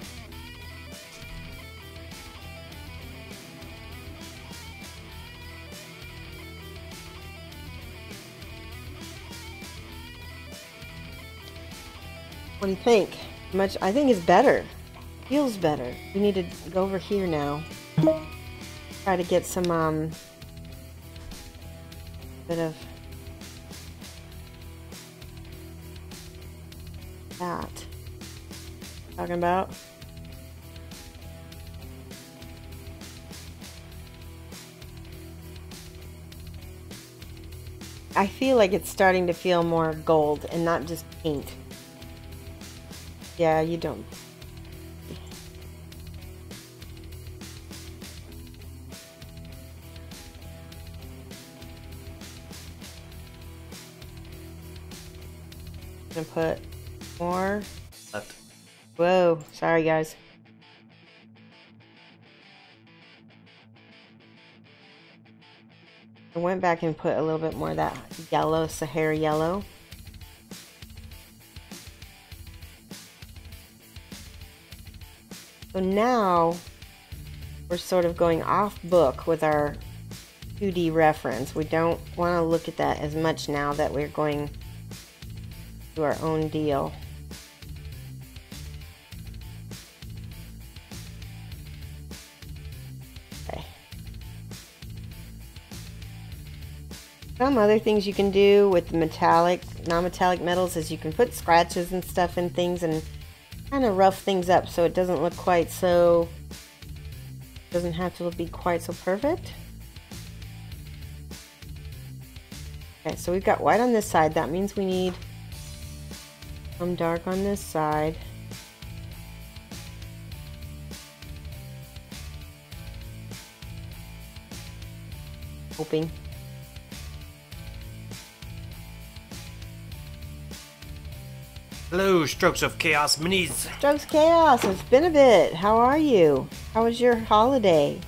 Speaker 2: What do you think? I think it's better. Feels better. We need to go over here now. Try to get some bit of that. Talking about. I feel like it's starting to feel more gold and not just paint. Yeah, you don't. I'm gonna put more.
Speaker 3: Left.
Speaker 2: Whoa, sorry guys. I went back and put a little bit more of that yellow, Sahara yellow. So now we're sort of going off book with our 2D reference. We don't want to look at that as much now that we're going to our own deal. Okay. Some other things you can do with the metallic, non-metallic metals is you can put scratches and stuff in things and kind of rough things up so it doesn't look quite so, doesn't have to be quite so perfect. Okay, so we've got white on this side. That means we need some dark on this side. Hoping.
Speaker 3: Hello, Strokes of Chaos Minis.
Speaker 2: Strokes Chaos, it's been a bit. How are you? How was your holiday?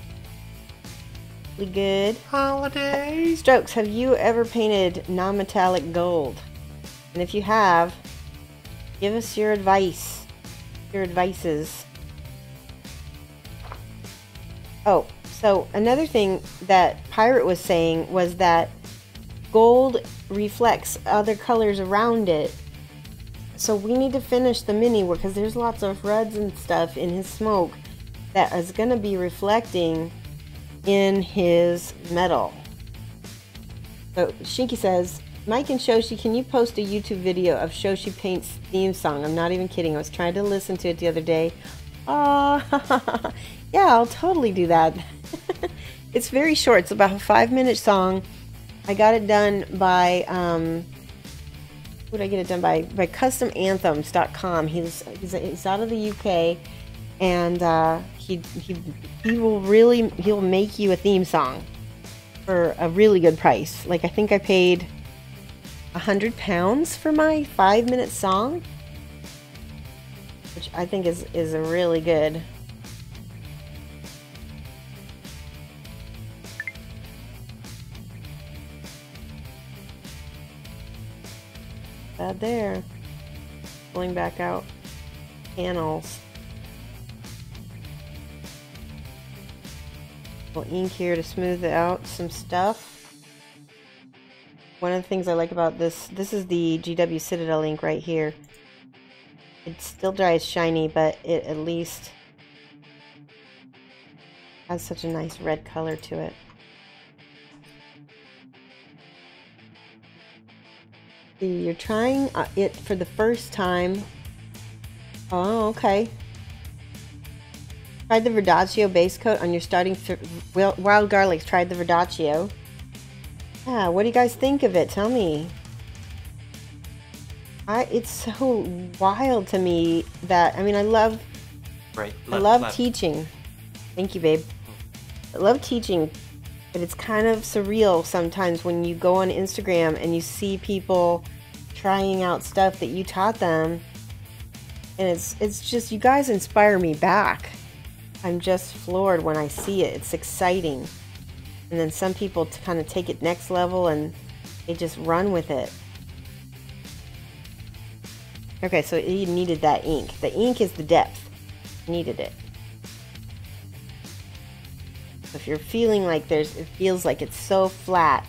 Speaker 2: We good?
Speaker 3: Holiday.
Speaker 2: Strokes, have you ever painted non-metallic gold? And if you have, give us your advice. Your advices. Oh, so another thing that Pirate was saying was that gold reflects other colors around it. So we need to finish the mini because there's lots of reds and stuff in his smoke that is going to be reflecting in his metal. So Shinky says, Mike and Shoshie, can you post a YouTube video of Shoshie Paint's theme song? I'm not even kidding. I was trying to listen to it the other day. Oh, yeah, I'll totally do that. It's very short. It's about a 5-minute song. I got it done by, who did I get it done by? By customanthems.com. He's out of the UK, and he'll make you a theme song for a really good price. Like, I think I paid £100 for my 5-minute song, which I think is a really good. There, pulling back out panels. Little ink here to smooth out some stuff. One of the things I like about this is the GW Citadel ink right here. It still dries shiny, but it at least has such a nice red color to it. You're trying it for the first time. Oh, okay. Tried the Verdaccio base coat on your starting wild garlics. Tried the Verdaccio. Yeah, what do you guys think of it? Tell me. It's so wild to me that, I mean, I love teaching. Thank you, babe. I love teaching, but it's kind of surreal sometimes when you go on Instagram and you see people trying out stuff that you taught them, and it's just, you guys inspire me back. I'm just floored when I see it. It's exciting. And then some people kind of take it next level and they just run with it. Okay, so you needed that ink. The ink is the depth. Needed it. If you're feeling like it feels like it's so flat,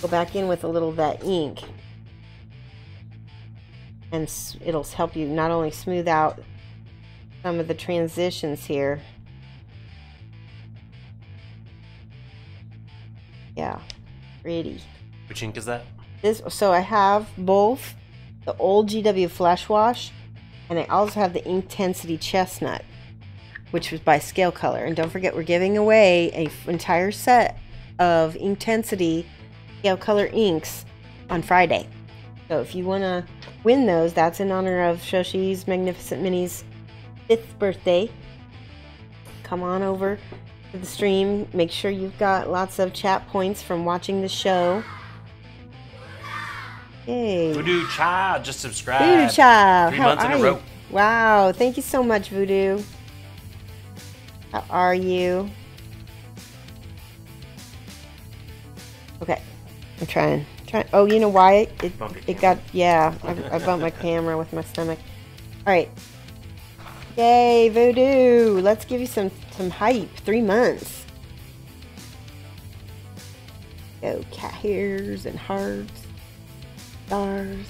Speaker 2: go back in with a little of that ink, and it'll help you not only smooth out some of the transitions here. Yeah, pretty.
Speaker 3: Which ink is that?
Speaker 2: So I have both the old GW Flash Wash, and I also have the Inkintensity Chestnut, which was by Scale Color. And don't forget, we're giving away an entire set of Inkintensity Scale Color inks on Friday. So if you want to win those, that's in honor of Shoshie's Magnificent Mini's 5th birthday. Come on over to the stream. Make sure you've got lots of chat points from watching the show. Yay.
Speaker 3: Voodoo Child just subscribed.
Speaker 2: Voodoo Child.
Speaker 3: 3 months in a row.
Speaker 2: Wow. Thank you so much, Voodoo. How are you? Okay. I'm trying. Oh, you know why? It got, yeah, I bumped my camera with my stomach. Alright. Yay, Voodoo. Let's give you some hype. 3 months. Go, cat hairs and hearts. Stars.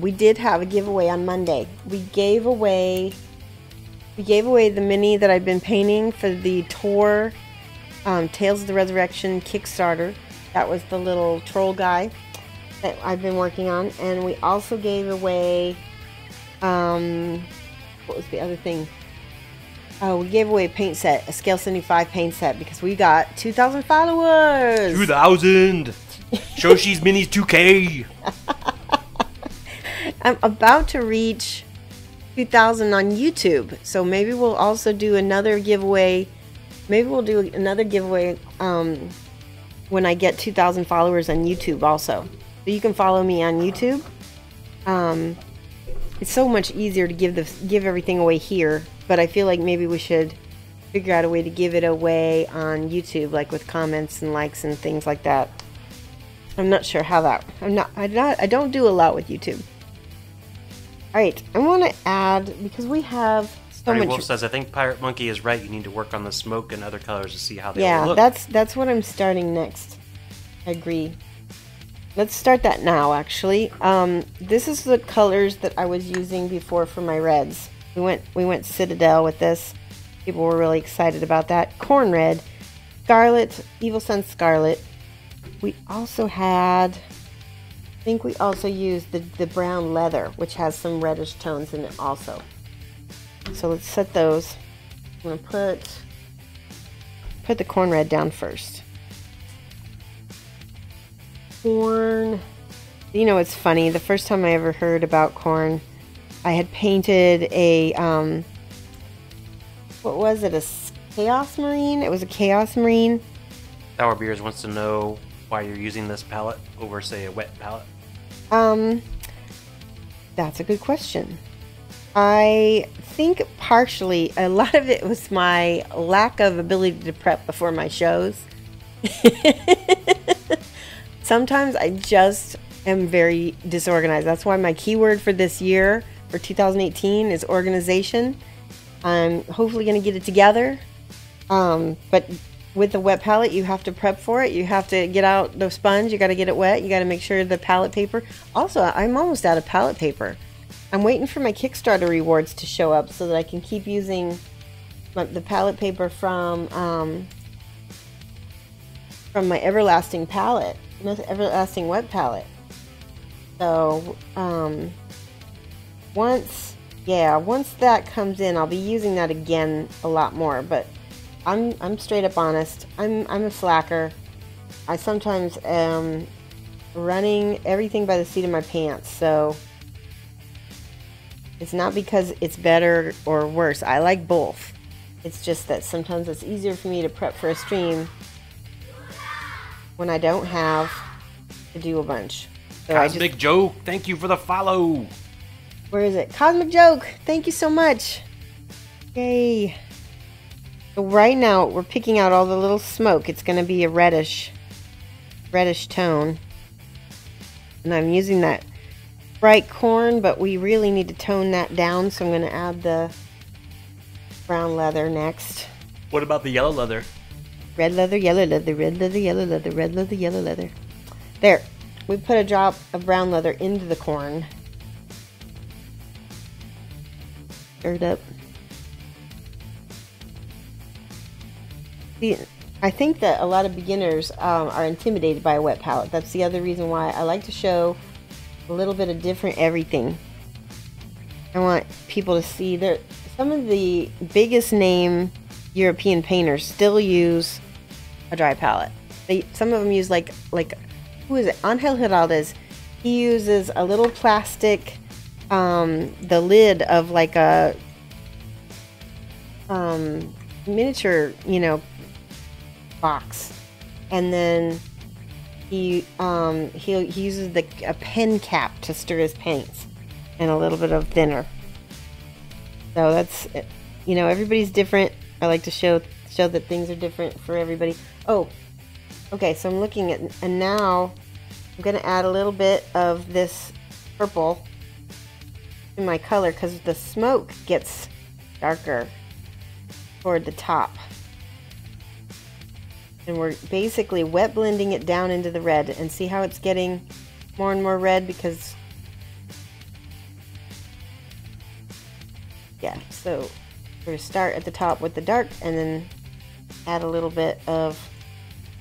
Speaker 2: We did have a giveaway on Monday. We gave away the mini that I've been painting for the tour, Tales of the Resurrection Kickstarter. That was the little troll guy that I've been working on. And we also gave away, what was the other thing? Oh, we gave away a paint set, a Scale 75 paint set, because we got 2,000 followers!
Speaker 3: 2,000! Shoshie's Minis 2K!
Speaker 2: I'm about to reach 2,000 on YouTube, so maybe we'll also do another giveaway. Maybe we'll do another giveaway when I get 2,000 followers on YouTube also. So you can follow me on YouTube. It's so much easier to give everything away here, but I feel like maybe we should figure out a way to give it away on YouTube, like with comments and likes and things like that. I'm not sure how that. I don't do a lot with YouTube. All right, I want to add, because we have so much.
Speaker 3: Wolf says, I think Pirate Monkey is right. You need to work on the smoke and other colors to see how they look.
Speaker 2: Yeah, that's what I'm starting next. I agree. Let's start that now, actually. This is the colors that I was using before for my reds. We went Citadel with this. People were really excited about that. Corn Red, Scarlet, Evil Sun Scarlet, we also had, I think we also used the brown leather, which has some reddish tones in it also. So let's set those. I'm gonna put the corn red down first. Corn. You know, it's funny. The first time I ever heard about corn, I had painted a, what was it? A Chaos Marine? It was a Chaos Marine.
Speaker 3: Sour Beers wants to know why you're using this palette over, say, a wet palette.
Speaker 2: That's a good question. I think partially, a lot of it was my lack of ability to prep before my shows. Sometimes I just am very disorganized. That's why my keyword for this year, for 2018, is organization. I'm hopefully going to get it together. But with the wet palette, you have to prep for it. You have to get out the sponge. You got to get it wet. You got to make sure the palette paper. Also, I'm almost out of palette paper. I'm waiting for my Kickstarter rewards to show up so that I can keep using the palette paper from my Everlasting palette, my Everlasting wet palette. So once that comes in, I'll be using that again a lot more. But I'm straight up honest. I'm a slacker. I sometimes am running everything by the seat of my pants. So it's not because it's better or worse. I like both. It's just that sometimes it's easier for me to prep for a stream when I don't have to do a bunch. So
Speaker 3: Cosmic Joke, thank you for the follow.
Speaker 2: Where is it? Cosmic Joke, thank you so much. Yay. So right now we're picking out all the little smoke. It's going to be a reddish tone. And I'm using that bright corn, but we really need to tone that down, so I'm going to add the brown leather next.
Speaker 3: What about the yellow leather?
Speaker 2: Red leather, yellow leather, red leather, yellow leather, red leather, yellow leather. There. We put a drop of brown leather into the corn. Stir it up. See, I think that a lot of beginners are intimidated by a wet palette. That's the other reason why I like to show a little bit of different everything. I want people to see that some of the biggest name European painters still use a dry palette. Some of them use like who is it? Angel Giraldez. He uses a little plastic, the lid of like a miniature, box, and then he uses a pen cap to stir his paints, and a little bit of thinner. So that's, everybody's different. I like to show that things are different for everybody. Oh, okay. So I'm looking at, and now I'm gonna add a little bit of this purple in my color because the smoke gets darker toward the top. And we're basically wet blending it down into the red, and see how it's getting more and more red because, yeah, so we're going to start at the top with the dark and then add a little bit of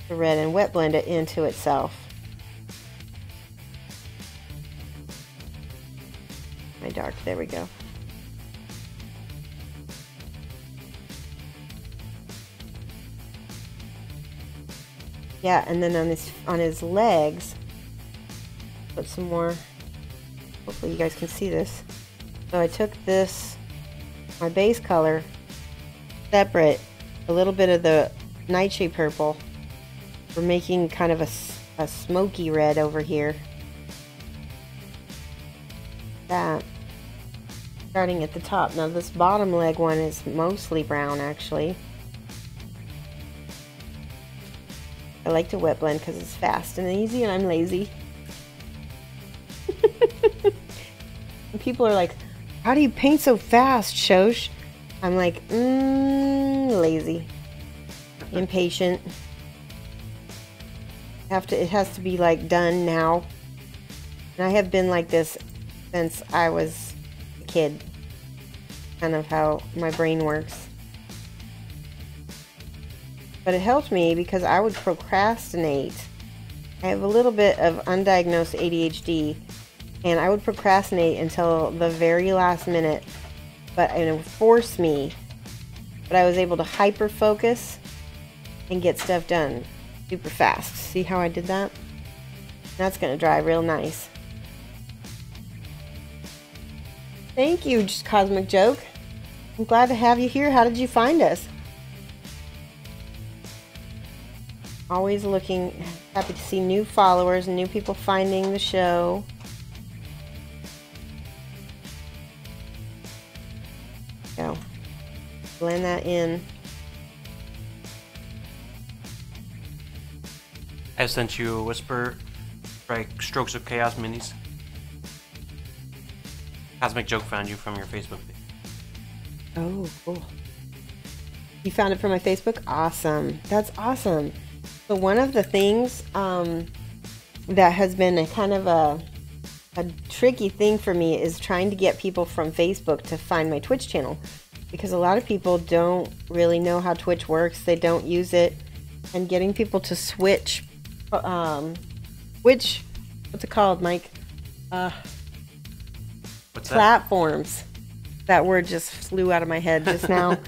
Speaker 2: the red and wet blend it into itself. My dark, there we go. Yeah, and then on his legs, put some more. Hopefully you guys can see this. So I took my base color, separate a little bit of the nightshade purple. We're making kind of a smoky red over here. That. Starting at the top. Now this bottom leg one is mostly brown actually. I like to wet blend because it's fast and easy, and I'm lazy. And people are like, how do you paint so fast, Shosh? I'm like, lazy. Impatient. It has to be like done now. And I have been like this since I was a kid. Kind of how my brain works. But it helped me because I would procrastinate I have a little bit of undiagnosed ADHD, and I would procrastinate until the very last minute, and it would force me, but I was able to hyper focus and get stuff done super fast. See how I did that? That's gonna dry real nice. Thank you, Cosmic Joke. I'm glad to have you here. How did you find us? Always looking, happy to see new followers and new people finding the show. Go. Blend that in.
Speaker 3: I sent you a Whisper Strike Strokes of Chaos minis. Cosmic Joke found you from your Facebook page.
Speaker 2: Oh, cool. You found it from my Facebook? Awesome. That's awesome. So one of the things that has been a kind of a tricky thing for me is trying to get people from Facebook to find my Twitch channel, because a lot of people don't really know how Twitch works. They don't use it, and getting people to switch what's it called, Mike?
Speaker 3: What's that?
Speaker 2: Platforms. That word just flew out of my head just now.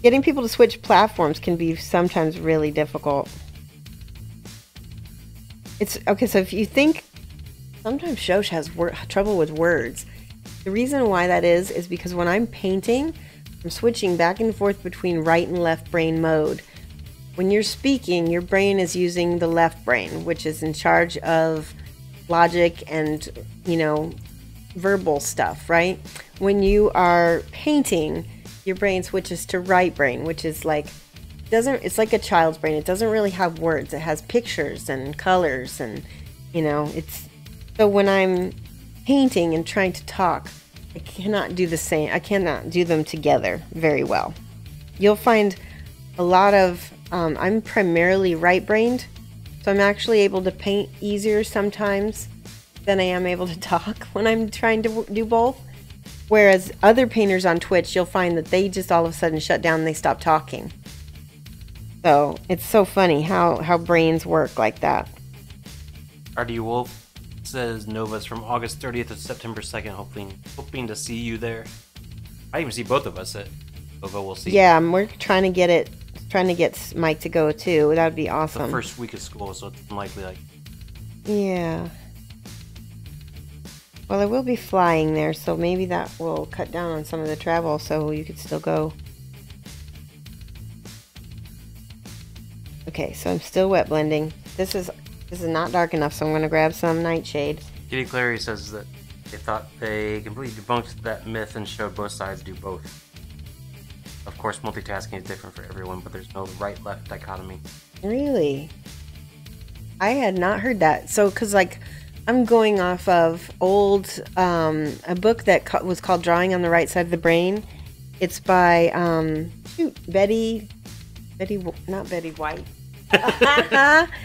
Speaker 2: Getting people to switch platforms can be sometimes really difficult. It's okay, so if you think sometimes Shosh has trouble with words. The reason why that is because when I'm painting, I'm switching back and forth between right and left brain mode. When you're speaking, your brain is using the left brain, which is in charge of logic and, verbal stuff, right? When you are painting, your brain switches to right brain, which is it's like a child's brain. It doesn't really have words. It has pictures and colors and, so when I'm painting and trying to talk, I cannot do the same. I cannot do them together very well. You'll find a lot of, I'm primarily right-brained, so I'm actually able to paint easier sometimes than I am able to talk when I'm trying to do both. Whereas other painters on Twitch, you'll find that they just all of a sudden shut down and they stop talking. So it's so funny how brains work like that.
Speaker 3: RD Wolf says Nova's from August 30th to September 2nd, hoping to see you there. I even see both of us at Nova. We'll see.
Speaker 2: Yeah, we're trying to get Mike to go too. That would be awesome.
Speaker 3: The first week of school, so it's unlikely.
Speaker 2: Yeah. Well, I will be flying there, so maybe that will cut down on some of the travel, so you could still go. Okay, so I'm still wet blending. This is not dark enough, so I'm going to grab some nightshade.
Speaker 3: Kitty Clary says that they thought they completely debunked that myth and showed both sides do both. Of course, multitasking is different for everyone, but there's no right-left dichotomy.
Speaker 2: Really? I had not heard that. So, because, I'm going off of old, a book that was called Drawing on the Right Side of the Brain. It's by, not Betty White.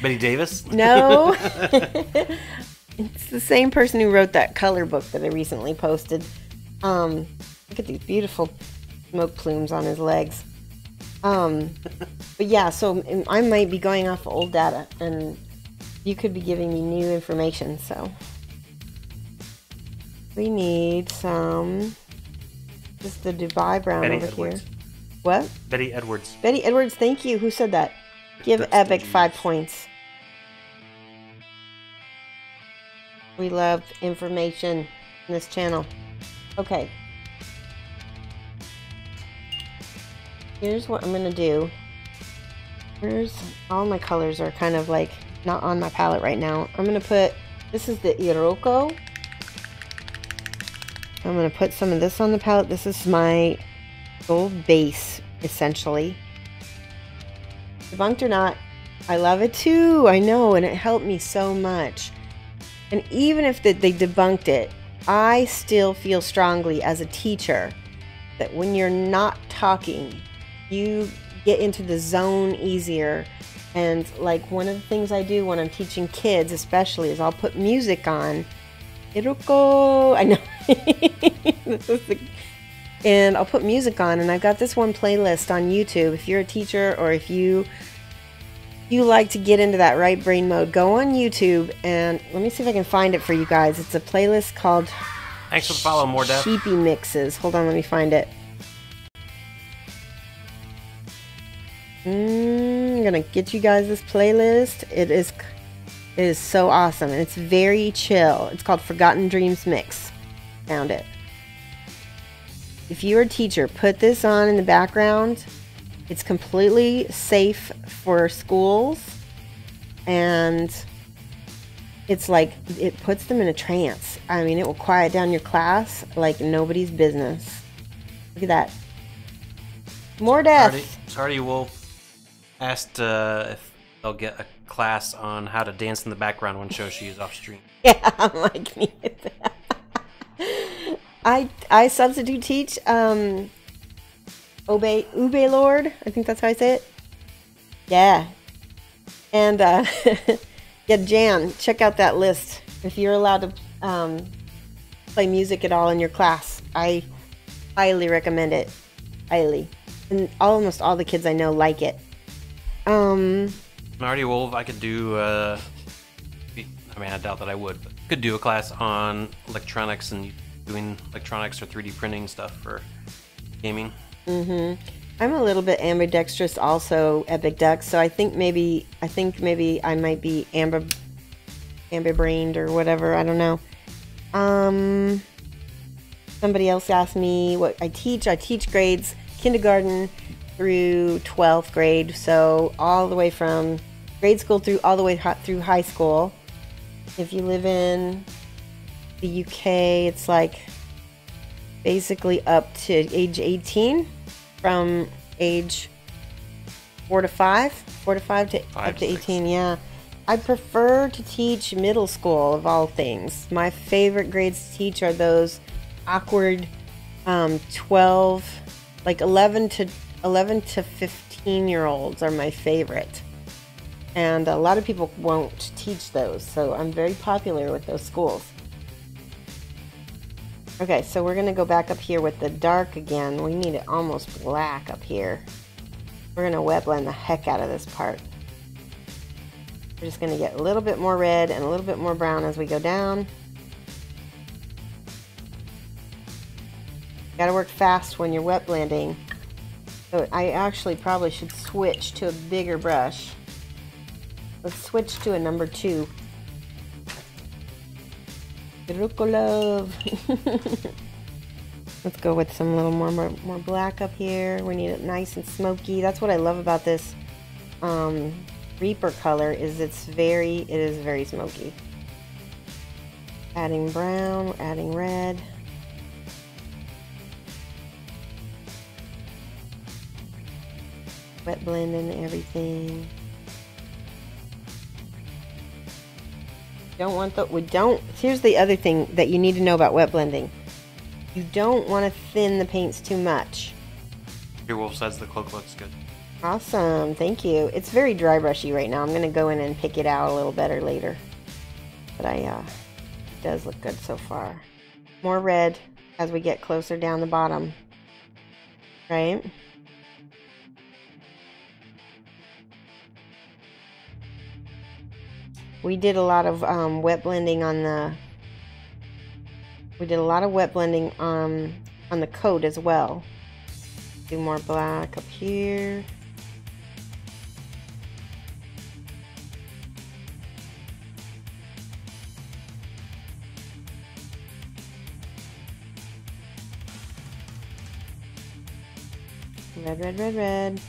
Speaker 3: Betty Davis?
Speaker 2: No. It's the same person who wrote that color book that I recently posted. Look at these beautiful smoke plumes on his legs. But yeah, so I might be going off of old data, and you could be giving me new information, so. We need some, just the Dubai brown
Speaker 3: Betty
Speaker 2: over
Speaker 3: Edwards.
Speaker 2: here. What?
Speaker 3: Betty Edwards.
Speaker 2: Betty Edwards, thank you. Who said that? Give
Speaker 3: That's
Speaker 2: Epic
Speaker 3: the
Speaker 2: 5
Speaker 3: news.
Speaker 2: points. We love information in this channel. Okay. Here's what I'm gonna do. All my colors are kind of not on my palette right now. I'm gonna put, this is the Iroko. I'm gonna put some of this on the palette. This is my gold base, essentially. Debunked or not, I love it too. I know, and it helped me so much. And even if they debunked it, I still feel strongly as a teacher that when you're not talking, you get into the zone easier. And one of the things I do when I'm teaching kids especially is I'll put music on. Iroko, I know. And I'll put music on, and I've got this one playlist on YouTube. If you're a teacher or if you you like to get into that right brain mode, go on YouTube and let me see if I can find it for you guys. It's a playlist called
Speaker 3: Thanks for the follow, more death.
Speaker 2: Sheepy Mixes. Hold on, let me find it. I'm gonna get you guys this playlist. It is so awesome and it's very chill. It's called Forgotten Dreams Mix. Found it. If you're a teacher, put this on in the background. It's completely safe for schools and it's like it puts them in a trance. I mean, it will quiet down your class like nobody's business. Look at that. More death.
Speaker 3: Sardy Wolf asked if they'll get a class on how to dance in the background when Shoshie is off stream.
Speaker 2: Yeah, I'm like me. I substitute teach Ube Lord, I think that's how I say it. Yeah. And yeah, Jan, check out that list. If you're allowed to play music at all in your class, I highly recommend it. Highly. And almost all the kids I know like it.
Speaker 3: Marty Wolf, I could do I mean, I doubt that I would, but could do a class on electronics and doing electronics or 3D printing stuff for gaming.
Speaker 2: I'm a little bit ambidextrous also, Epic Duck, so I think maybe I might be ambibrained or whatever, I don't know. Somebody else asked me what I teach. I teach grades kindergarten through 12th grade, so all the way from grade school through all the way through high school. If you live in the UK, it's like basically up to age 18, from age 4 to 5 to up to 18. Yeah, I prefer to teach middle school of all things. My favorite grades to teach are those awkward 12, like 11 to 15 year olds are my favorite, and a lot of people won't teach those, so I'm very popular with those schools. Okay, so we're gonna go back up here with the dark again. We need it almost black up here. We're gonna wet blend the heck out of this part. We're just gonna get a little bit more red and a little bit more brown as we go down. Gotta work fast when you're wet blending. So I actually probably should switch to a bigger brush. Let's switch to a number 2. Love. Let's go with some little more black up here. We need it nice and smoky. That's what I love about this Reaper color, is it is very smoky. Adding brown, adding red. Wet blending everything. Here's the other thing that you need to know about wet blending. You don't want to thin the paints too much.
Speaker 3: Your Wolf says the cloak looks good.
Speaker 2: Awesome, thank you. It's very dry brushy right now. I'm going to go in and pick it out a little better later. But it does look good so far. More red as we get closer down the bottom. Right? We did a lot of wet blending on the. We did a lot of wet blending on the coat as well. Do more black up here. Red, red, red, red.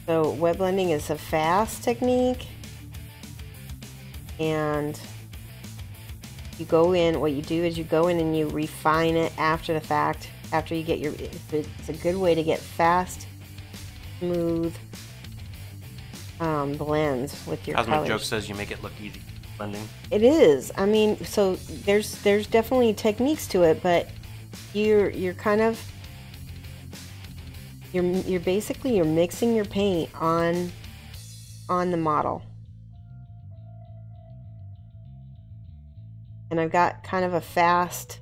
Speaker 2: So wet blending is a fast technique, and you go in, what you do is you go in and you refine it after the fact, after you get it's a good way to get fast, smooth blends with your
Speaker 3: Cosmic
Speaker 2: colors.
Speaker 3: Joke says you make it look easy blending.
Speaker 2: It is. I mean, so there's definitely techniques to it, but you're kind of you're basically mixing your paint on the model. And I've got kind of a fast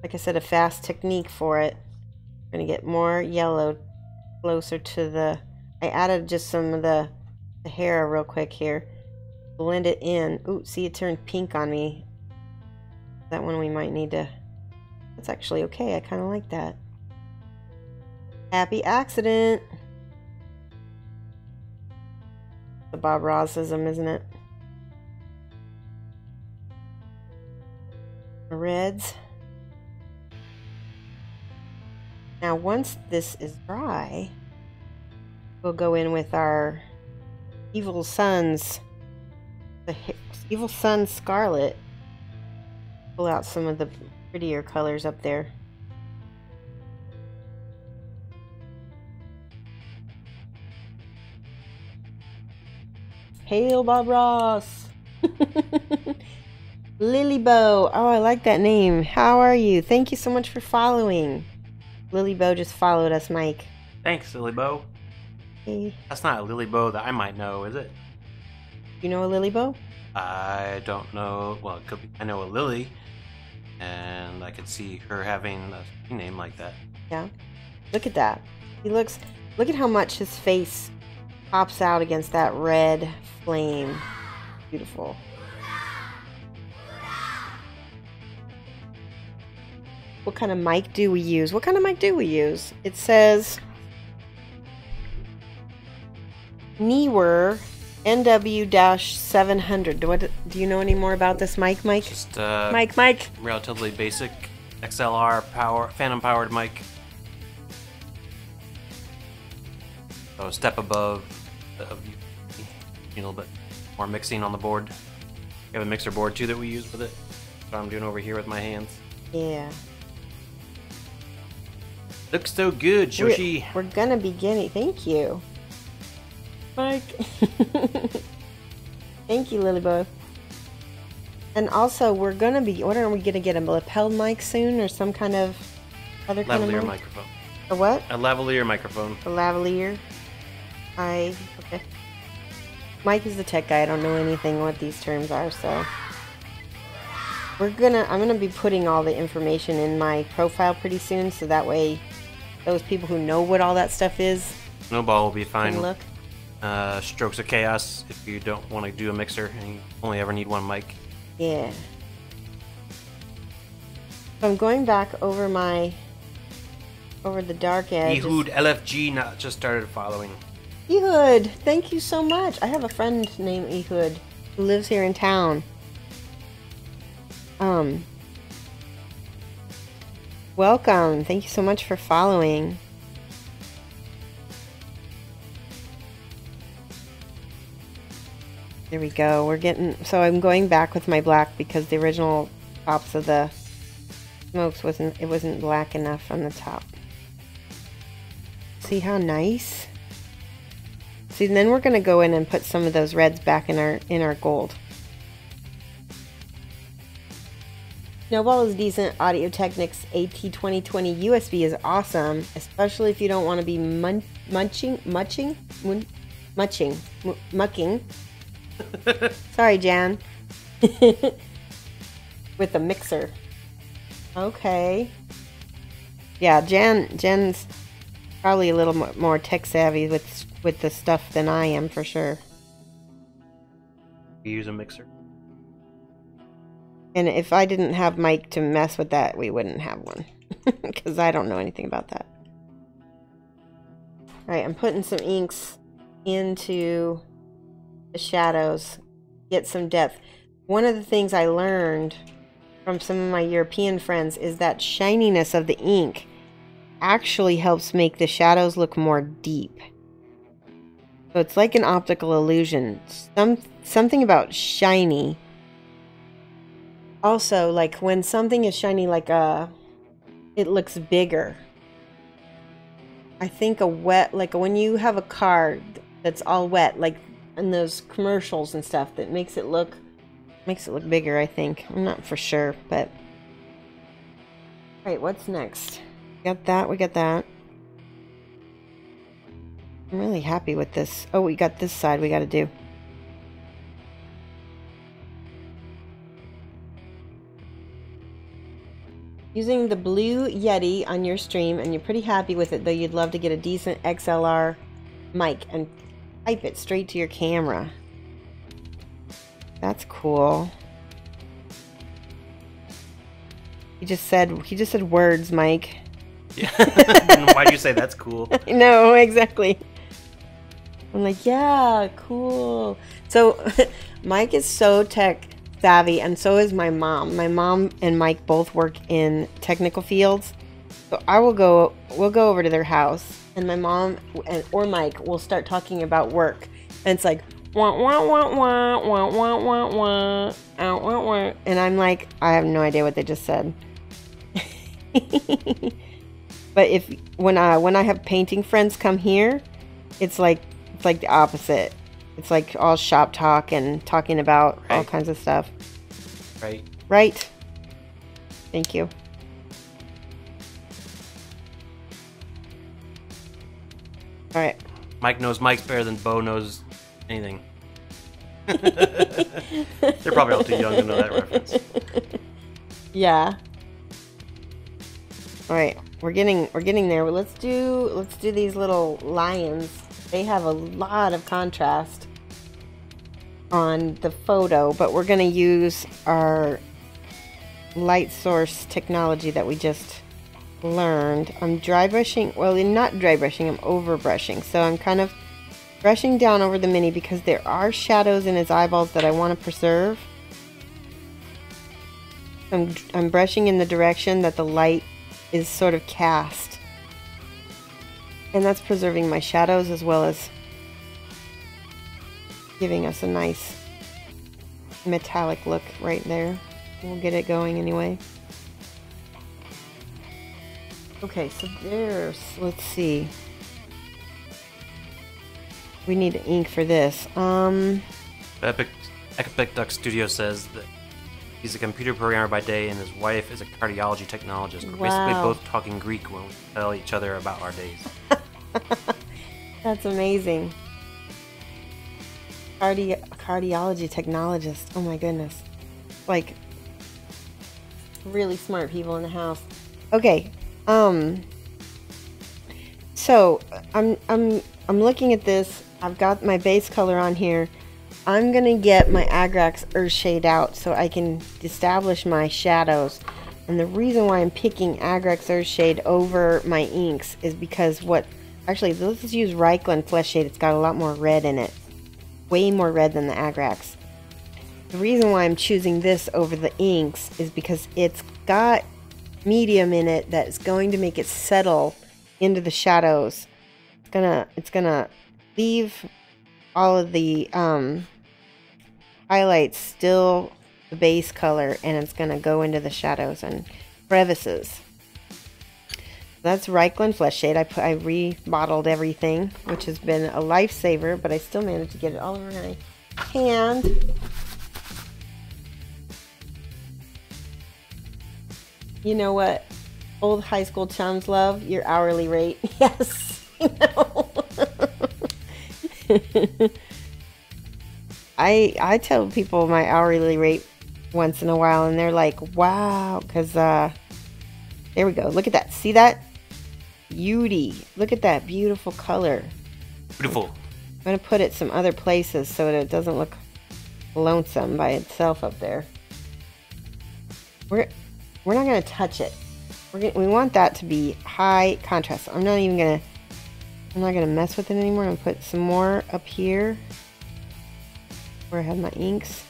Speaker 2: like I said, a fast technique for it. I'm gonna get more yellow closer to the, I added just some of the hair real quick here. Blend it in. Ooh, see, it turned pink on me. That one we might need to, that's actually okay. I kind of like that. Happy accident. The Bob Rossism, isn't it? The reds. Now, once this is dry, we'll go in with our Evil Sun's, Evil Sun Scarlet. Pull out some of the prettier colors up there. Hail Bob Ross! Lilybo. Oh, I like that name. How are you? Thank you so much for following. Lilybo just followed us, Mike.
Speaker 3: Thanks, Lilybo.
Speaker 2: Hey.
Speaker 3: That's not a Lilybo that I might know, is it?
Speaker 2: You know a Lilybo?
Speaker 3: I don't know. Well, it could be. I know a Lily, and I could see her having a name like that.
Speaker 2: Yeah. Look at that. He looks. Look at how much his face pops out against that red flame. Beautiful. What kind of mic do we use? What kind of mic do we use? It says Neewer NW-700. Do you know any more about this mic, Mike?
Speaker 3: Just
Speaker 2: Mike.
Speaker 3: relatively basic XLR power, phantom powered mic. So a step above a little bit more mixing on the board. We have a mixer board too that we use with it. That's what I'm doing over here with my hands.
Speaker 2: Yeah.
Speaker 3: Looks so good, Shoshie.
Speaker 2: We're gonna be getting. Thank you, Mike. Thank you, Lilybo. And also, we're gonna be. What are we gonna get? A lapel mic soon, or some kind of other kind of
Speaker 3: Lavalier
Speaker 2: mic?
Speaker 3: microphone.
Speaker 2: A what?
Speaker 3: A lavalier microphone.
Speaker 2: A lavalier. Okay. Mike is the tech guy. I don't know anything what these terms are, so I'm gonna be putting all the information in my profile pretty soon, so that way those people who know what all that stuff is
Speaker 3: Snowball will be fine.
Speaker 2: can look.
Speaker 3: Strokes of Chaos if you don't want to do a mixer and you only ever need one mic.
Speaker 2: Yeah. So I'm going back over the dark edge.
Speaker 3: Ehud LFG not just started following.
Speaker 2: Ehud, thank you so much. I have a friend named Ehud who lives here in town. Welcome. Thank you so much for following. There we go. So I'm going back with my black because the original tops of the smokes wasn't black enough on the top. See how nice? See, then we're going to go in and put some of those reds back in our gold. Snowball is decent. Audio Technics AT2020 USB is awesome, especially if you don't want to be mucking. Sorry, Jan. With the mixer. Okay. Yeah, Jen's probably a little more tech savvy with the stuff than I am, for sure.
Speaker 3: You use a mixer.
Speaker 2: And if I didn't have Mike to mess with that, we wouldn't have one. Because I don't know anything about that. Alright, I'm putting some inks into the shadows. Get some depth. One of the things I learned from some of my European friends is that shininess of the ink actually helps make the shadows look more deep. So it's like an optical illusion. Something about shiny. Also, like when something is shiny, like it looks bigger. I think like when you have a car that's all wet, like in those commercials and stuff, that makes it look bigger, I think. I'm not for sure, but alright, what's next? We got that. I'm really happy with this. Oh, we got this side we gotta do. Using the Blue Yeti on your stream, and you're pretty happy with it, though you'd love to get a decent XLR mic and type it straight to your camera. That's cool. He just said words, Mike.
Speaker 3: Yeah. Why do you say that's cool?
Speaker 2: No, exactly. I'm like, yeah, cool. So Mike is so tech savvy, and so is my mom. My mom and Mike both work in technical fields. So we'll go over to their house, and my mom or Mike will start talking about work. And it's like, wah, wah, wah, wah, wah, wah, wah, wah, wah, wah, wah. And I'm like, I have no idea what they just said. But when I have painting friends come here, it's like the opposite. It's like all shop talk and talking about all kinds of stuff. Right. Thank you. All right.
Speaker 3: Mike knows Mike's better than Bo knows anything. They're probably all too young to know that reference.
Speaker 2: Yeah. All right, we're getting there. But let's do these little lions. They have a lot of contrast on the photo, but we're gonna use our light source technology that we just learned. I'm dry brushing. Well, not dry brushing. I'm over brushing. So I'm kind of brushing down over the mini because there are shadows in his eyeballs that I want to preserve. I'm brushing in the direction that the light is sort of cast, and that's preserving my shadows as well as giving us a nice metallic look right there. We'll get it going anyway. Okay, so let's see. We need ink for this.
Speaker 3: Epic Duck Studio says that he's a computer programmer by day, and his wife is a cardiology technologist. We're basically both talking Greek when we tell each other about our days.
Speaker 2: That's amazing. Cardiology technologist. Oh my goodness. Like, really smart people in the house. Okay. So I'm looking at this. I've got my base color on here. I'm gonna get my Agrax Earthshade out so I can establish my shadows. And the reason why I'm picking Agrax Earthshade over my inks is because actually, let's just use Reikland Flesh Shade. It's got a lot more red in it. Way more red than the Agrax. The reason why I'm choosing this over the inks is because it's got medium in it that's going to make it settle into the shadows. It's gonna leave all of the highlights still the base color, and it's gonna go into the shadows and crevices. That's Reikland Flesh Shade. I remodeled everything, which has been a lifesaver, but I still managed to get it all over my hand. You know what old high school chums love? Your hourly rate. Yes, I know. I tell people my hourly rate once in a while, and they're like, wow, because there we go. Look at that. See that? Beauty. Look at that beautiful color.
Speaker 3: Beautiful.
Speaker 2: I'm going to put it some other places so that it doesn't look lonesome by itself up there. We're not going to touch it. We want that to be high contrast. I'm not going to mess with it anymore. I'm going to put some more up here where I have my inks.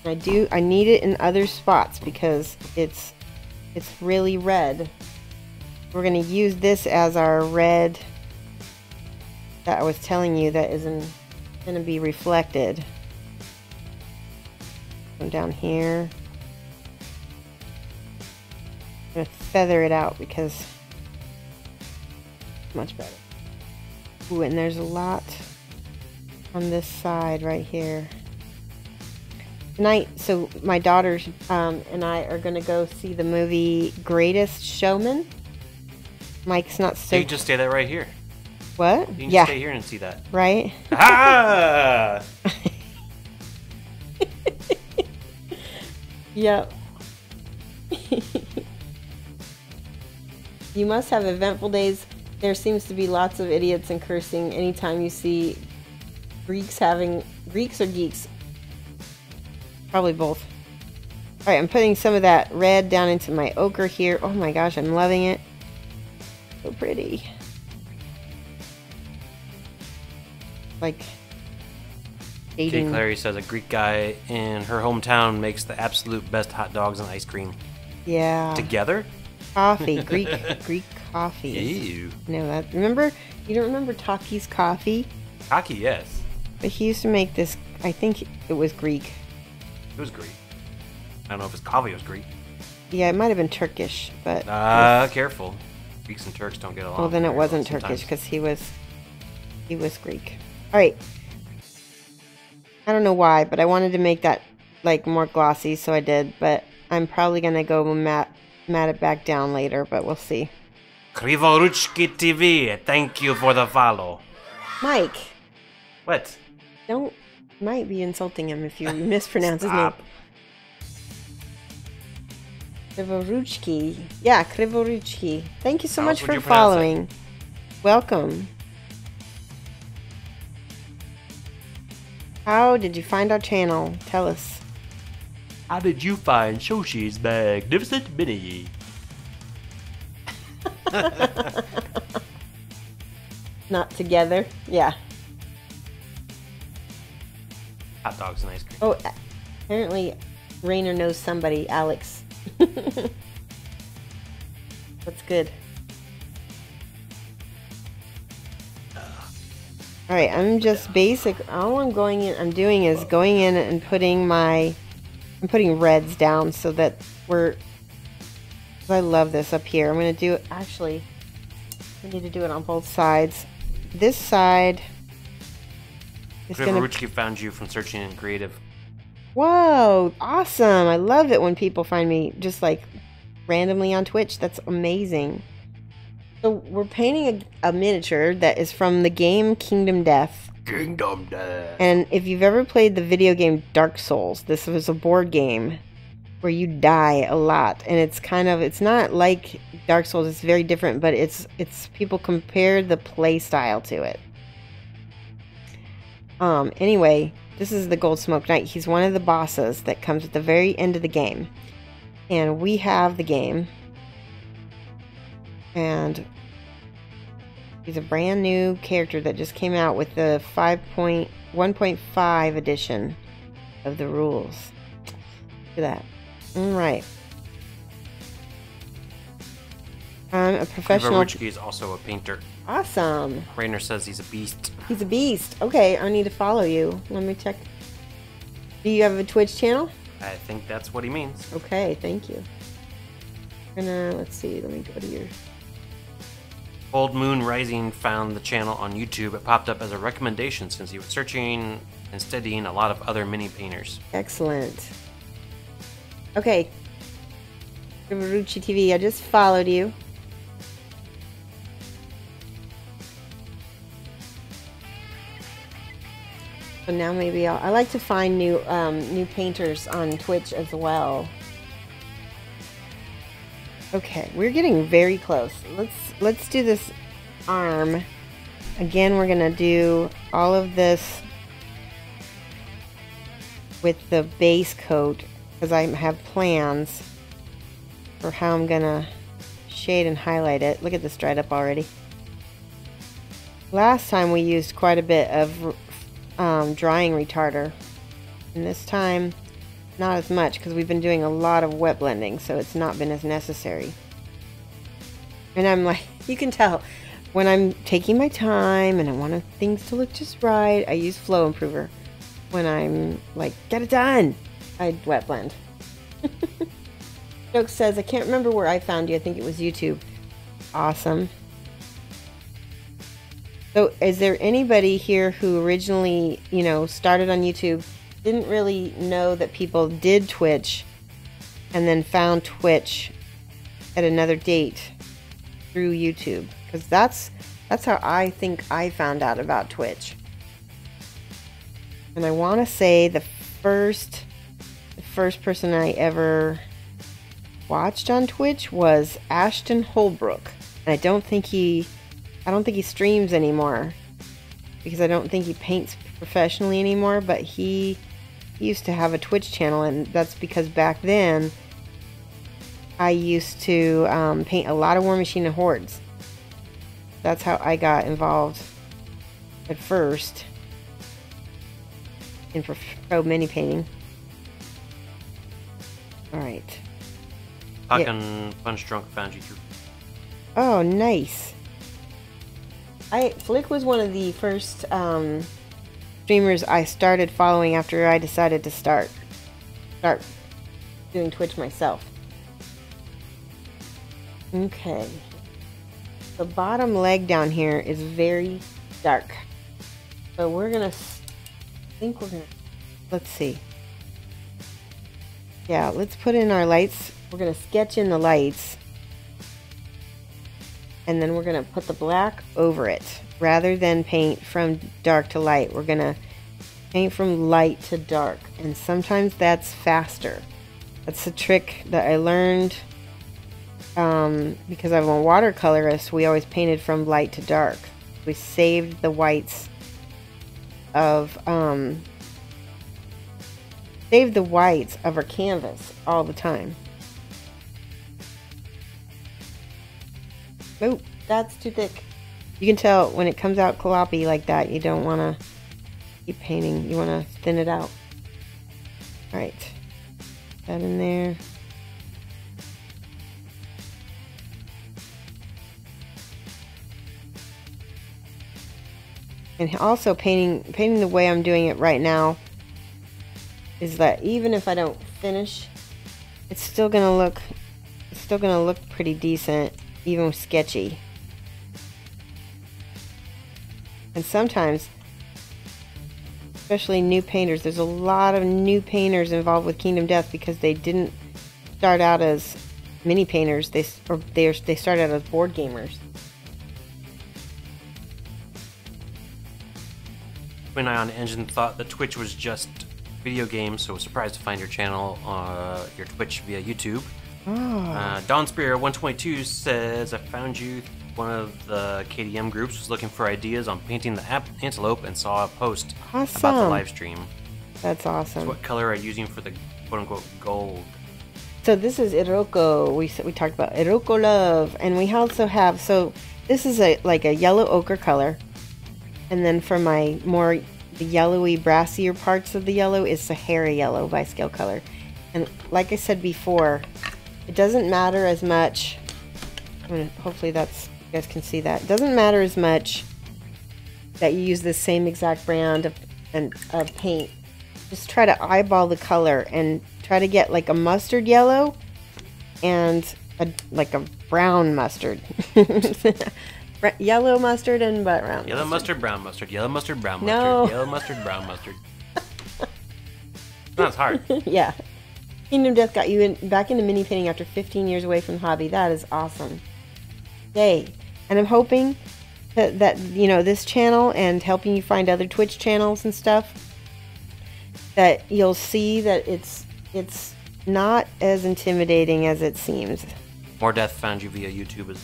Speaker 2: I need it in other spots because it's really red. We're going to use this as our red that I was telling you that isn't going to be reflected. Come down here. I'm going to feather it out because it's much better. Ooh, and there's a lot on this side right here. Tonight, so my daughters and I are going to go see the movie Greatest Showman. Mike's not so...
Speaker 3: You can just stay that right here.
Speaker 2: What?
Speaker 3: You can just stay here and see that.
Speaker 2: Right?
Speaker 3: Ah!
Speaker 2: Yep. You must have eventful days. There seems to be lots of idiots and cursing anytime you see Greeks or geeks. Probably both. Alright, I'm putting some of that red down into my ochre here. Oh my gosh, I'm loving it. So pretty. Like
Speaker 3: Kate
Speaker 2: shading.
Speaker 3: Clary says a Greek guy in her hometown makes the absolute best hot dogs and ice cream.
Speaker 2: Yeah.
Speaker 3: Together?
Speaker 2: Coffee. Greek coffee.
Speaker 3: Ew.
Speaker 2: No, that remember you don't remember Taki's coffee?
Speaker 3: Taki, yes.
Speaker 2: But he used to make this, I think it was Greek.
Speaker 3: It was Greek. I don't know if his coffee was Greek.
Speaker 2: Yeah, it might have been Turkish, but
Speaker 3: Careful. Greeks and Turks don't get along.
Speaker 2: well, then it
Speaker 3: very
Speaker 2: wasn't
Speaker 3: well
Speaker 2: Turkish
Speaker 3: sometimes.
Speaker 2: because he was Greek. All right. I don't know why, but I wanted to make that like more glossy, so I did. But I'm probably gonna go matte it back down later, but we'll see.
Speaker 3: Krivoruchki TV, thank you for the follow.
Speaker 2: Mike,
Speaker 3: What?
Speaker 2: don't might be insulting him if you mispronounce his name.
Speaker 3: Stop.
Speaker 2: Krivoruchki. Yeah, Krivoruchki. Thank you so
Speaker 3: How
Speaker 2: much
Speaker 3: would
Speaker 2: for
Speaker 3: you pronounce it?
Speaker 2: following. Welcome. How did you find our channel? Tell us.
Speaker 3: How did you find Shoshie's magnificent mini?
Speaker 2: Not together. Yeah.
Speaker 3: Hot dogs and ice cream.
Speaker 2: Oh, apparently Rainer knows somebody, Alex. That's good. All right, I'm just basic. All I'm doing is going in and putting I'm putting reds down so that I love this up here. I'm gonna do actually. I need to do it on both sides. This side is gonna.
Speaker 3: Krivoruchki found you from searching in creative.
Speaker 2: Whoa, awesome! I love it when people find me just like randomly on Twitch. That's amazing. So we're painting a miniature that is from the game Kingdom Death.
Speaker 3: Kingdom Death.
Speaker 2: And if you've ever played the video game Dark Souls, this was a board game where you die a lot. And it's not like Dark Souls, it's very different, but it's people compare the play style to it. Anyway, this is the Gold Smoke Knight. He's one of the bosses that comes at the very end of the game. And we have the game. And he's a brand new character that just came out with the 1.5 edition of the rules. Look at that. Alright. I'm a professional.
Speaker 3: Krivoruchki is also a painter.
Speaker 2: Awesome.
Speaker 3: Rainer says he's a beast.
Speaker 2: He's a beast. Okay, I need to follow you. Let me check. Do you have a Twitch channel?
Speaker 3: I think that's what he means.
Speaker 2: Okay, thank you. And let's see. Let me go to your.
Speaker 3: Old Moon Rising found the channel on YouTube. It popped up as a recommendation since he was searching and studying a lot of other mini painters.
Speaker 2: Excellent. Okay. Krivoruchki TV, I just followed you. So now maybe I like to find new painters on Twitch as well. Okay, we're getting very close. Let's do this arm. Again, we're gonna do all of this with the base coat because I have plans for how I'm gonna shade and highlight it. Look at this dried up already. Last time we used quite a bit of drying retarder, and this time not as much because we've been doing a lot of wet blending, so it's not been as necessary. And I'm like, you can tell when I'm taking my time and I want things to look just right, I use flow improver. When I'm like, get it done, I wet blend. Joke says, I can't remember where I found you. I think it was YouTube. Awesome. So is there anybody here who originally, started on YouTube, didn't really know that people did Twitch, and then found Twitch at another date through YouTube? Because that's how I think I found out about Twitch. And I want to say the first person I ever watched on Twitch was Ashton Holbrook. And I don't think he streams anymore because I don't think he paints professionally anymore, but he used to have a Twitch channel, and that's because back then I used to paint a lot of War Machine and Hordes. That's how I got involved at first in pro mini painting. Alright.
Speaker 3: Talking Punch Drunk found you too.
Speaker 2: Oh, nice. Flick was one of the first streamers I started following after I decided to start doing Twitch myself. Okay. The bottom leg down here is very dark. So let's see. Yeah, let's put in our lights. We're going to sketch in the lights. And then we're going to put the black over it. Rather than paint from dark to light, we're going to paint from light to dark. And sometimes that's faster. That's a trick that I learned because I'm a watercolorist. We always painted from light to dark. We saved the whites of our canvas all the time. Oh, that's too thick. You can tell when it comes out gloppy like that, you don't want to keep painting. You want to thin it out. Alright. That in there. And also painting the way I'm doing it right now is that even if I don't finish, it's still gonna look pretty decent, even sketchy. And sometimes, especially new painters, there's a lot of new painters involved with Kingdom Death because they didn't start out as mini painters. They started out as board gamers.
Speaker 3: Twin Ion Engine thought that Twitch was just video games, so was surprised to find your channel, your Twitch via YouTube.
Speaker 2: Oh.
Speaker 3: Dawn Spear 122 says, I found you one of the KDM groups, was looking for ideas on painting the antelope and saw a post
Speaker 2: Awesome.
Speaker 3: about the live stream.
Speaker 2: That's awesome.
Speaker 3: So what color are you using for the quote-unquote gold?
Speaker 2: So this is Iroko. We talked about Iroko Love, and we also have, so this is like a yellow ochre color, and then for my more the yellowy brassier parts of the yellow is Sahara Yellow by Scale Color. And like I said before, it doesn't matter as much. Hopefully you guys can see that. It doesn't matter as much that you use the same exact brand of paint. Just try to eyeball the color and try to get like a mustard yellow and like a brown mustard. Yellow mustard and brown
Speaker 3: Yellow mustard, brown mustard, yellow mustard, brown mustard,
Speaker 2: No.
Speaker 3: yellow mustard, brown mustard. That's hard.
Speaker 2: Yeah. Kingdom Death got you back into mini painting after 15 years away from the hobby. That is awesome. Yay. And I'm hoping that you know, this channel and helping you find other Twitch channels and stuff, that you'll see that it's not as intimidating as it seems.
Speaker 3: More Death found you via YouTube.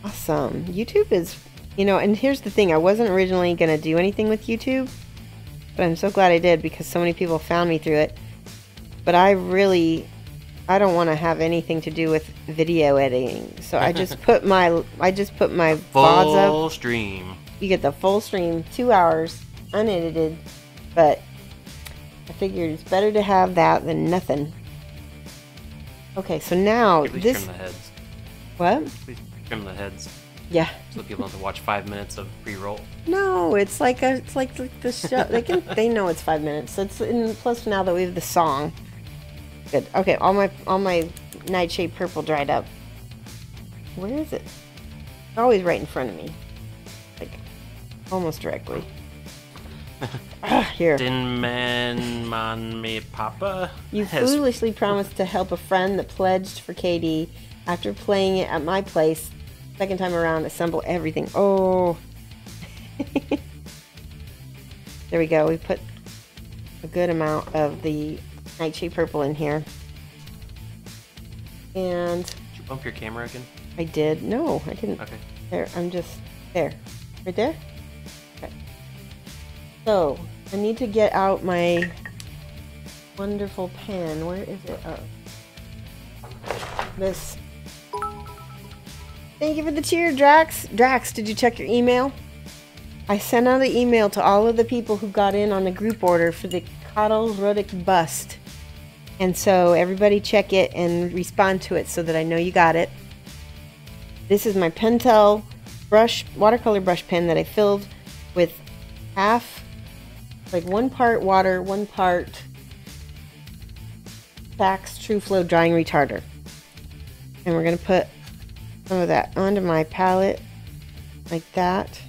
Speaker 2: Awesome. YouTube is, you know, and here's the thing. I wasn't originally going to do anything with YouTube, but I'm so glad I did because so many people found me through it. But I don't want to have anything to do with video editing. So I just put my VODs up.
Speaker 3: Full stream.
Speaker 2: You get the full stream, 2 hours, unedited. But I figured it's better to have that than nothing. Okay, so now
Speaker 3: Please
Speaker 2: this.
Speaker 3: trim the heads.
Speaker 2: What?
Speaker 3: Please trim the heads.
Speaker 2: Yeah.
Speaker 3: So people don't have to watch 5 minutes of pre-roll.
Speaker 2: No, it's like the show. They know it's 5 minutes. So it's plus now that we have the song. Good. Okay, all my Nightshade purple dried up. Where is it? It's always right in front of me, like almost directly. Here.
Speaker 3: Din man me papa.
Speaker 2: You foolishly promised to help a friend that pledged for KD after playing it at my place. Second time around, assemble everything. Oh. There we go. We put a good amount of the nightshade purple in here. And
Speaker 3: Did you bump your camera again?
Speaker 2: I did. No, I didn't.
Speaker 3: Okay.
Speaker 2: There, I'm just there. Right there? Okay. So, I need to get out my wonderful pen. Where is it? Oh. This. Thank you for the cheer, Drax. Drax, did you check your email? I sent out an email to all of the people who got in on the group order for the Coddle Rhotic bust. And so everybody check it and respond to it so that I know you got it. This is my Pentel watercolor brush pen that I filled with half, like 1 part water, 1 part Fax True Flow drying retarder. And we're going to put some of that onto my palette like that.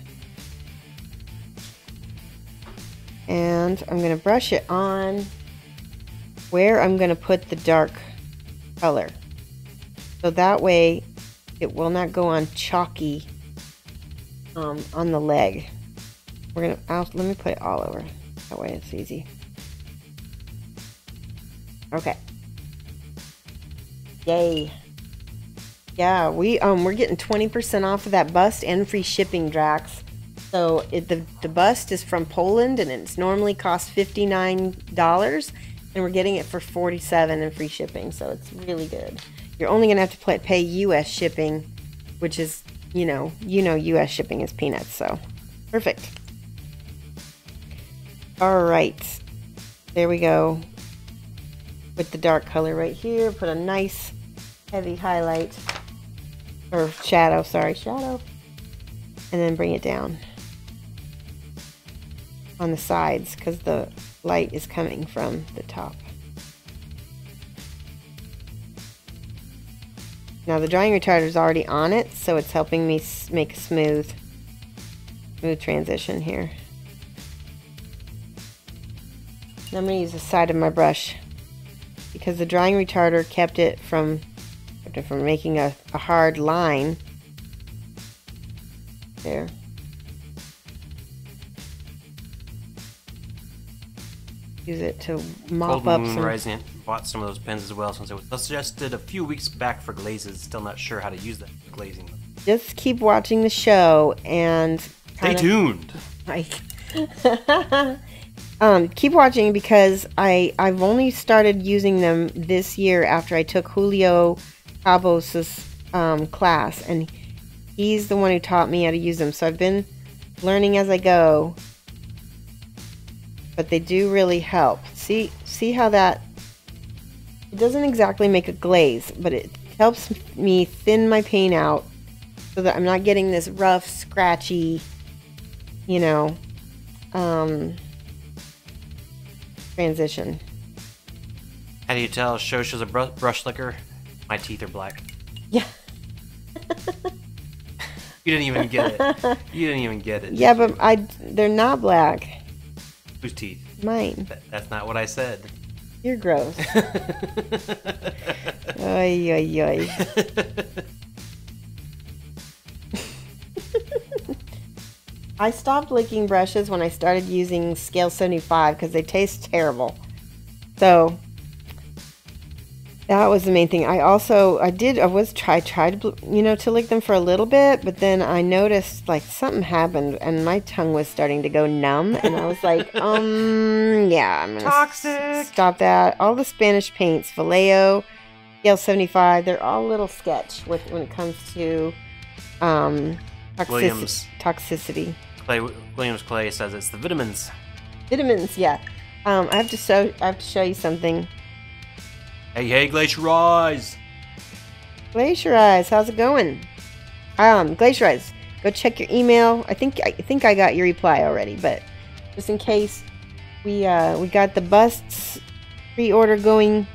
Speaker 2: And I'm going to brush it on where I'm going to put the dark color. So that way it will not go on chalky on the leg. Let me put it all over. That way it's easy. Okay. Yay. Yeah, we're getting 20% off of that bust and free shipping, Drax. So the bust is from Poland and it's normally costs $59 and we're getting it for $47 and free shipping. So it's really good. You're only gonna have to pay US shipping, which is, you know US shipping is peanuts. So perfect. All right, there we go. With the dark color right here, put a nice heavy highlight or shadow. Sorry, shadow, and then bring it down on the sides because the light is coming from the top. Now the drying retarder is already on it, so it's helping me make a smooth transition here. Now I'm going to use the side of my brush because the drying retarder kept it from making a hard line. There. Use it to mop up some.
Speaker 3: Rising bought some of those pens as well since it was suggested a few weeks back for glazes. Still not sure how to use that for glazing.
Speaker 2: Just keep watching the show and
Speaker 3: stay tuned.
Speaker 2: Keep watching because I've only started using them this year after I took Julio Cabos' class, and he's the one who taught me how to use them. So I've been learning as I go. But they do really help. See how that, it doesn't exactly make a glaze, but it helps me thin my paint out so that I'm not getting this rough, scratchy, transition.
Speaker 3: How do you tell Shoshie's a brush licker? My teeth are black.
Speaker 2: Yeah.
Speaker 3: You didn't even get it. You didn't even get it.
Speaker 2: Yeah, but they're not black.
Speaker 3: Whose teeth?
Speaker 2: Mine.
Speaker 3: That's not what I said.
Speaker 2: You're gross. Oy, oy, oy. I stopped licking brushes when I started using Scale 75 because they taste terrible. So that was the main thing. I tried to lick them for a little bit, but then I noticed like something happened and my tongue was starting to go numb, and I was like, yeah, I'm gonna stop that. All the Spanish paints, Vallejo, Scale 75, they're all a little sketch when it comes to toxicity.
Speaker 3: Williams Clay says it's the vitamins.
Speaker 2: Vitamins, yeah. I have to show you something.
Speaker 3: Hey, Glacier Eyes!
Speaker 2: Glacier Eyes, how's it going? Glacier Eyes, go check your email. I think I got your reply already, but just in case, we got the busts pre-order going.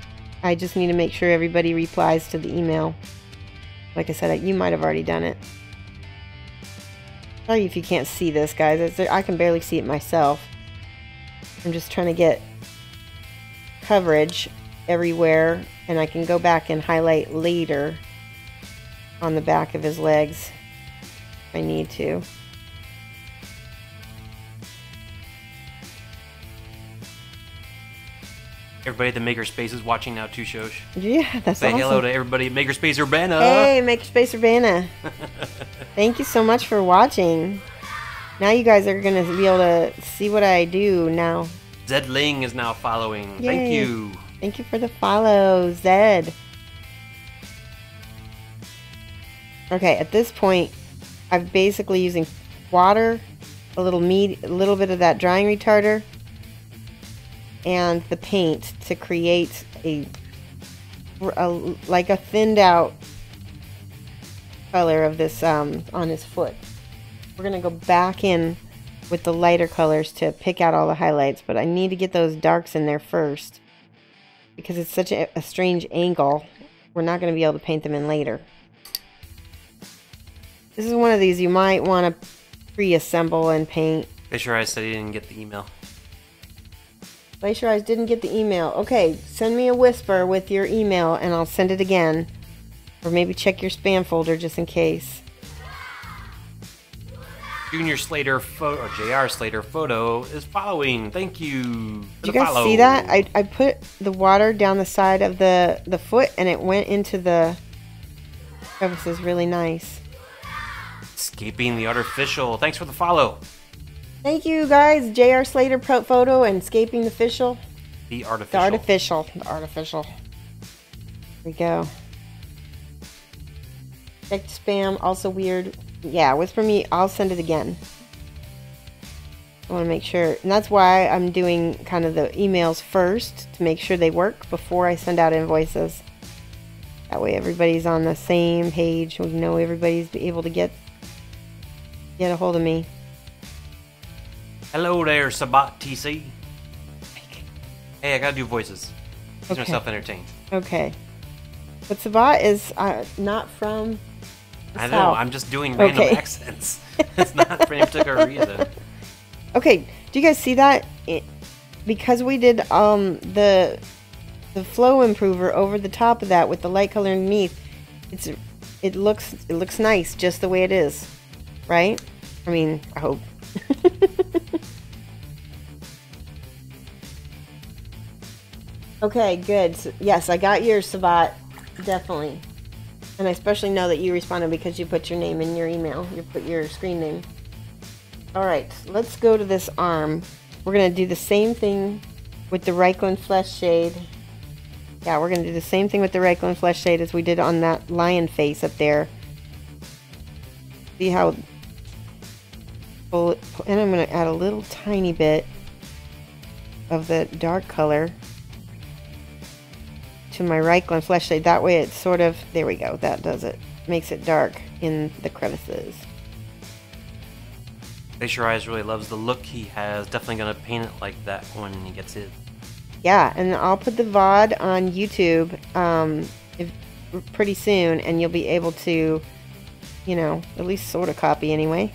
Speaker 2: I just need to make sure everybody replies to the email. Like I said, you might have already done it. Sorry if you can't see this, guys. I can barely see it myself. I'm just trying to get coverage everywhere, and I can go back and highlight later on the back of his legs if I need to.
Speaker 3: Everybody at the Makerspace is watching now too, Shosh.
Speaker 2: Yeah, that's
Speaker 3: Say
Speaker 2: awesome.
Speaker 3: hello to everybody at Makerspace Urbana.
Speaker 2: Hey, Makerspace Urbana. Thank you so much for watching. Now you guys are going to be able to see what I do now.
Speaker 3: Zed Ling is now following.
Speaker 2: Yay.
Speaker 3: Thank you.
Speaker 2: Thank you for the follow, Zed. Okay, at this point, I'm basically using water, a little bit of that drying retarder, and the paint to create like a thinned out color of this on his foot. We're gonna go back in with the lighter colors to pick out all the highlights, but I need to get those darks in there first because it's such a strange angle. We're not gonna be able to paint them in later. This is one of these you might want to pre-assemble and paint.
Speaker 3: Fisher Eyes said he didn't get the email.
Speaker 2: Glacier Eyes didn't get the email. Okay, send me a whisper with your email and I'll send it again. Or maybe check your spam folder just in case.
Speaker 3: Junior Slater or JR Slater photo is following. Thank you.
Speaker 2: Did you guys see that? I put the water down the side of the foot and it went into the crevices really nice.
Speaker 3: Escaping the Artificial. Thanks for the follow.
Speaker 2: Thank you guys, JR Slater photo and Escaping the Official.
Speaker 3: The Artificial.
Speaker 2: The Artificial. The Artificial. Here we go. Check spam, also weird. Yeah, whisper me, I'll send it again. I want to make sure, and that's why I'm doing kind of the emails first to make sure they work before I send out invoices. That way everybody's on the same page. We know everybody's able to get a hold of me.
Speaker 3: Hello there, Sabat TC. Hey, I gotta do voices. Keep myself entertained.
Speaker 2: Okay. But Sabat is not from the
Speaker 3: I know,
Speaker 2: South.
Speaker 3: I'm just doing random accents. It's not for any particular reason.
Speaker 2: Okay, do you guys see that? Because we did the flow improver over the top of that with the light color underneath, it looks nice just the way it is, right? I mean, I hope. Okay, good. So, yes, I got yours, Sabat. Definitely. And I especially know that you responded because you put your name in your email. You put your screen name. Alright, let's go to this arm. We're going to do the same thing with the Reikland Flesh Shade. Yeah, we're going to do the same thing with the Reikland Flesh Shade as we did on that lion face up there. See how... And I'm going to add a little tiny bit of the dark color to my Reikland Flesh Shade. That way it's sort of... There we go. That does it. Makes it dark in the crevices.
Speaker 3: Glacier Eyes really loves the look he has. Definitely gonna paint it like that when he gets it.
Speaker 2: Yeah, and I'll put the VOD on YouTube pretty soon, and you'll be able to, you know, at least sort of copy anyway.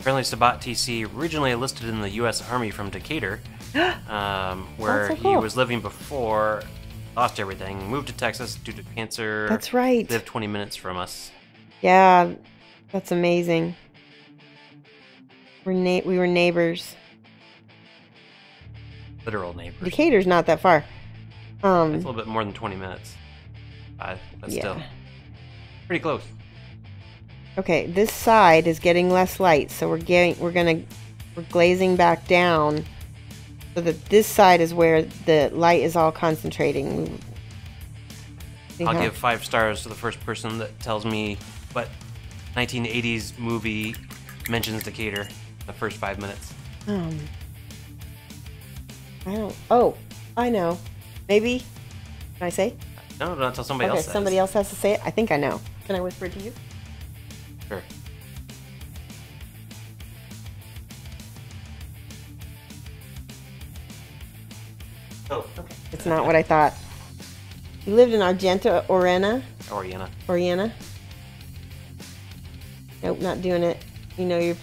Speaker 3: Apparently Sabat TC originally enlisted in the U.S. Army from Decatur, where
Speaker 2: so cool.
Speaker 3: he was living before, lost everything, moved to Texas due to cancer.
Speaker 2: That's right.
Speaker 3: Lived 20 minutes from us.
Speaker 2: Yeah, that's amazing. We were neighbors.
Speaker 3: Literal neighbors.
Speaker 2: Decatur's not that far.
Speaker 3: It's a little bit more than 20 minutes. But still. Pretty close.
Speaker 2: Okay, this side is getting less light, so we're glazing back down so that this side is where the light is all concentrating.
Speaker 3: I'll give 5 stars to the first person that tells me what 1980s movie mentions Decatur in the first 5 minutes.
Speaker 2: I don't... Oh, I know. Maybe? Can I say?
Speaker 3: No, not until somebody else says.
Speaker 2: Somebody else has to say it? I think I know. Can I whisper it to you?
Speaker 3: Sure. Oh.
Speaker 2: Okay. It's not what I thought. You lived in Argenta, Oriana? Nope, not doing it. You know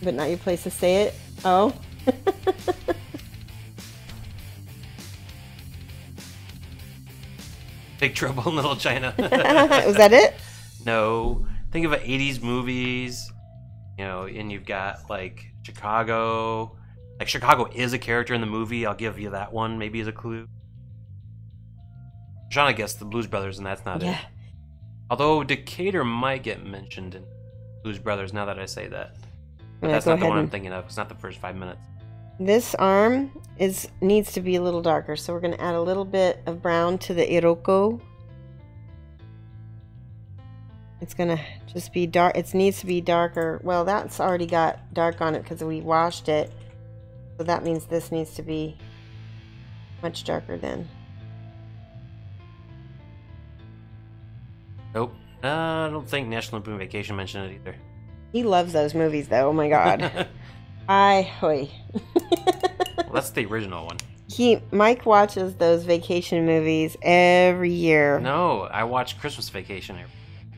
Speaker 2: but not your place to say it. Oh.
Speaker 3: Big Trouble in Little China.
Speaker 2: Was that it?
Speaker 3: No. Think of 80s movies, you know, and you've got like Chicago, Like, Chicago is a character in the movie. I'll give you that one, maybe as a clue. I'm trying to guess the Blues Brothers, and that's not it. Although Decatur might get mentioned in Blues Brothers, now that I say that. But that's not the one I'm thinking of. It's not the first 5 minutes.
Speaker 2: This arm needs to be a little darker, so we're going to add a little bit of brown to the Iroko. It's going to just be dark. It needs to be darker. Well, that's already got dark on it because we washed it. So that means this needs to be much darker then.
Speaker 3: Nope. I don't think National Lampoon Vacation mentioned it either.
Speaker 2: He loves those movies, though. Oh my god. Hoy.
Speaker 3: Well, that's the original one.
Speaker 2: Mike watches those vacation movies every year.
Speaker 3: No, I watch Christmas Vacation every year.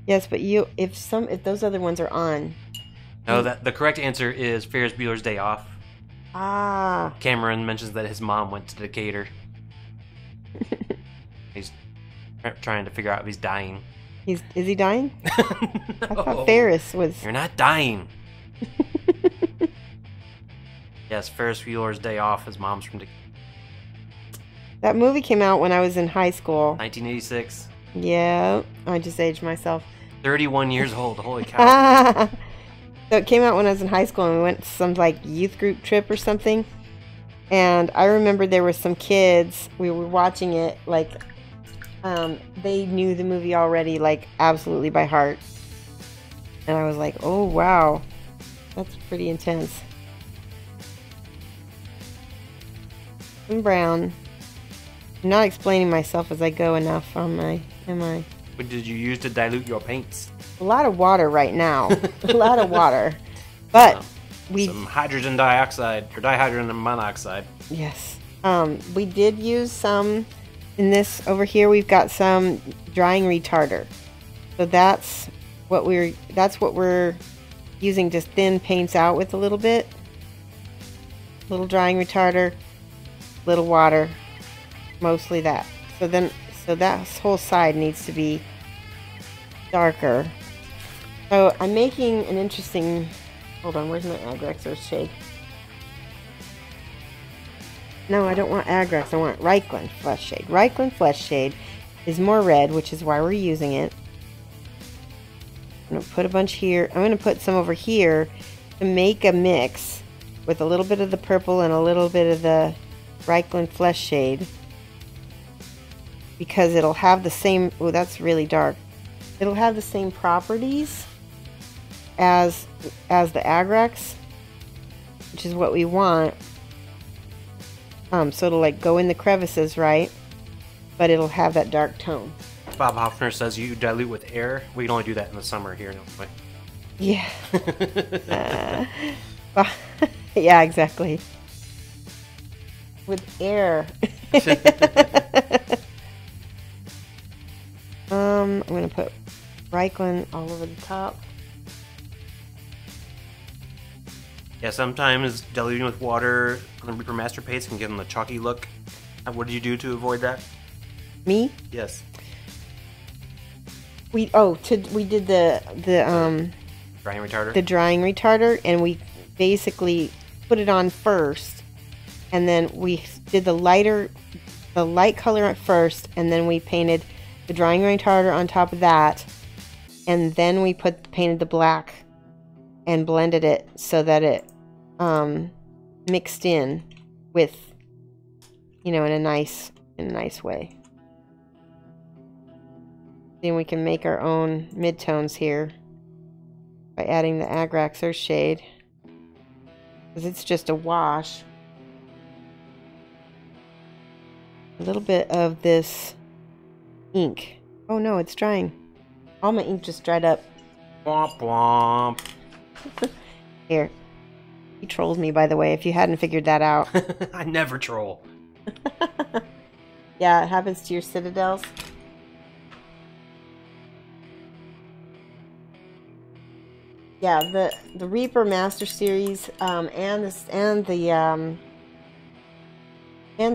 Speaker 2: Yes, but if those other ones are on.
Speaker 3: No, the correct answer is Ferris Bueller's Day Off.
Speaker 2: Ah.
Speaker 3: Cameron mentions that his mom went to Decatur. He's trying to figure out if he's dying.
Speaker 2: Is he dying?
Speaker 3: No.
Speaker 2: I thought Ferris was.
Speaker 3: You're not dying. Yes, Ferris Bueller's Day Off. His mom's from Decatur.
Speaker 2: That movie came out when I was in high school.
Speaker 3: 1986.
Speaker 2: Yeah, I just aged myself.
Speaker 3: 31 years old. Holy cow.
Speaker 2: So it came out when I was in high school, and we went to some like youth group trip or something. And I remember there were some kids. We were watching it like they knew the movie already, like absolutely by heart. And I was like, oh wow, that's pretty intense. And brown. I'm not explaining myself as I go enough on my.
Speaker 3: What did you use to dilute your paints?
Speaker 2: A lot of water right now. A lot of water. But
Speaker 3: some hydrogen dioxide or dihydrogen monoxide.
Speaker 2: Yes. We did use some in this over here. We've got some drying retarder. So that's what we're using to thin paints out with a little bit. Little drying retarder, little water. Mostly that. So that whole side needs to be darker. So I'm making an interesting. Hold on, where's my Agrax shade? No, I don't want Agrax. I want Reikland Flesh Shade. Reikland Flesh Shade is more red, which is why we're using it. I'm gonna put a bunch here. I'm gonna put some over here to make a mix with a little bit of the purple and a little bit of the Reikland Flesh Shade. Because it'll have the same, oh, that's really dark. It'll have the same properties as the Agrax, which is what we want. So it'll like go in the crevices, right? But it'll have that dark tone.
Speaker 3: Bob Hoffner says you dilute with air. We can only do that in the summer here in Illinois.
Speaker 2: Yeah. Yeah, exactly. With air. I'm going to put Reikland all over the top.
Speaker 3: Yeah, sometimes diluting with water on the Reaper Master paints can give them the chalky look. What did you do to avoid that?
Speaker 2: Me?
Speaker 3: Yes.
Speaker 2: We did the
Speaker 3: drying retarder.
Speaker 2: The drying retarder, and we basically put it on first, and then we did the light color at first, and then we painted the drying retarder on top of that, and then we painted the black and blended it so that it mixed in with, in a nice way. Then we can make our own midtones here by adding the Agrax shade, because it's just a wash. A little bit of this ink. Oh no, it's drying. All my ink just dried up.
Speaker 3: Womp womp.
Speaker 2: Here. He trolled me, by the way, if you hadn't figured that out.
Speaker 3: I never troll.
Speaker 2: Yeah, it happens to your citadels. Yeah, the Reaper Master Series and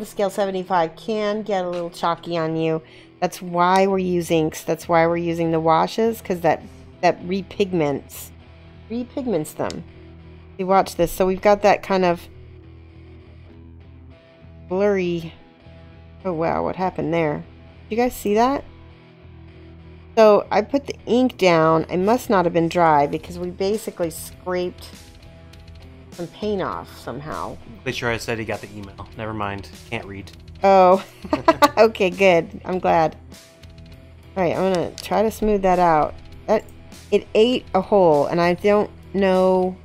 Speaker 2: the Scale 75 can get a little chalky on you. That's why we're using inks. That's why we're using the washes, because that repigments them. You watch this. So we've got that kind of blurry. Oh wow, what happened there? You guys see that? So I put the ink down. It must not have been dry because we basically scraped some paint off somehow.
Speaker 3: Pretty sure I said he got the email. Never mind. Can't read.
Speaker 2: Oh, okay, good. I'm glad. All right, I'm gonna try to smooth that out. It ate a hole, and I don't know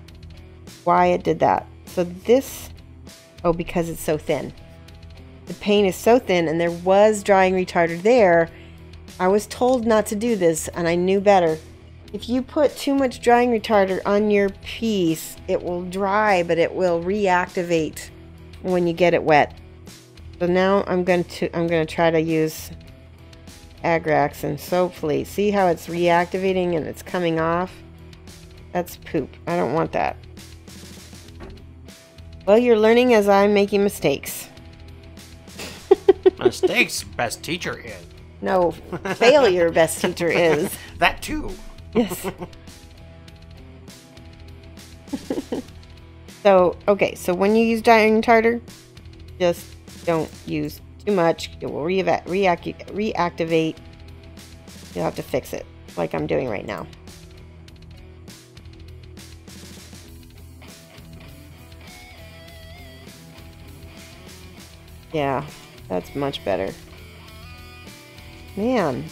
Speaker 2: why it did that. So this, oh, because it's so thin. The paint is so thin, and there was drying retarder there. I was told not to do this, and I knew better. If you put too much drying retarder on your piece, it will dry, but it will reactivate when you get it wet. So now I'm going to try to use Agrax and hopefully see how it's reactivating and it's coming off. That's poop. I don't want that. Well, you're learning as I'm making mistakes.
Speaker 3: Mistakes, best teacher is.
Speaker 2: No, failure, best teacher is.
Speaker 3: That too.
Speaker 2: Yes. So, okay, so when you use drying tartar, just don't use too much. It will reactivate. You'll have to fix it, like I'm doing right now. Yeah, that's much better. Man.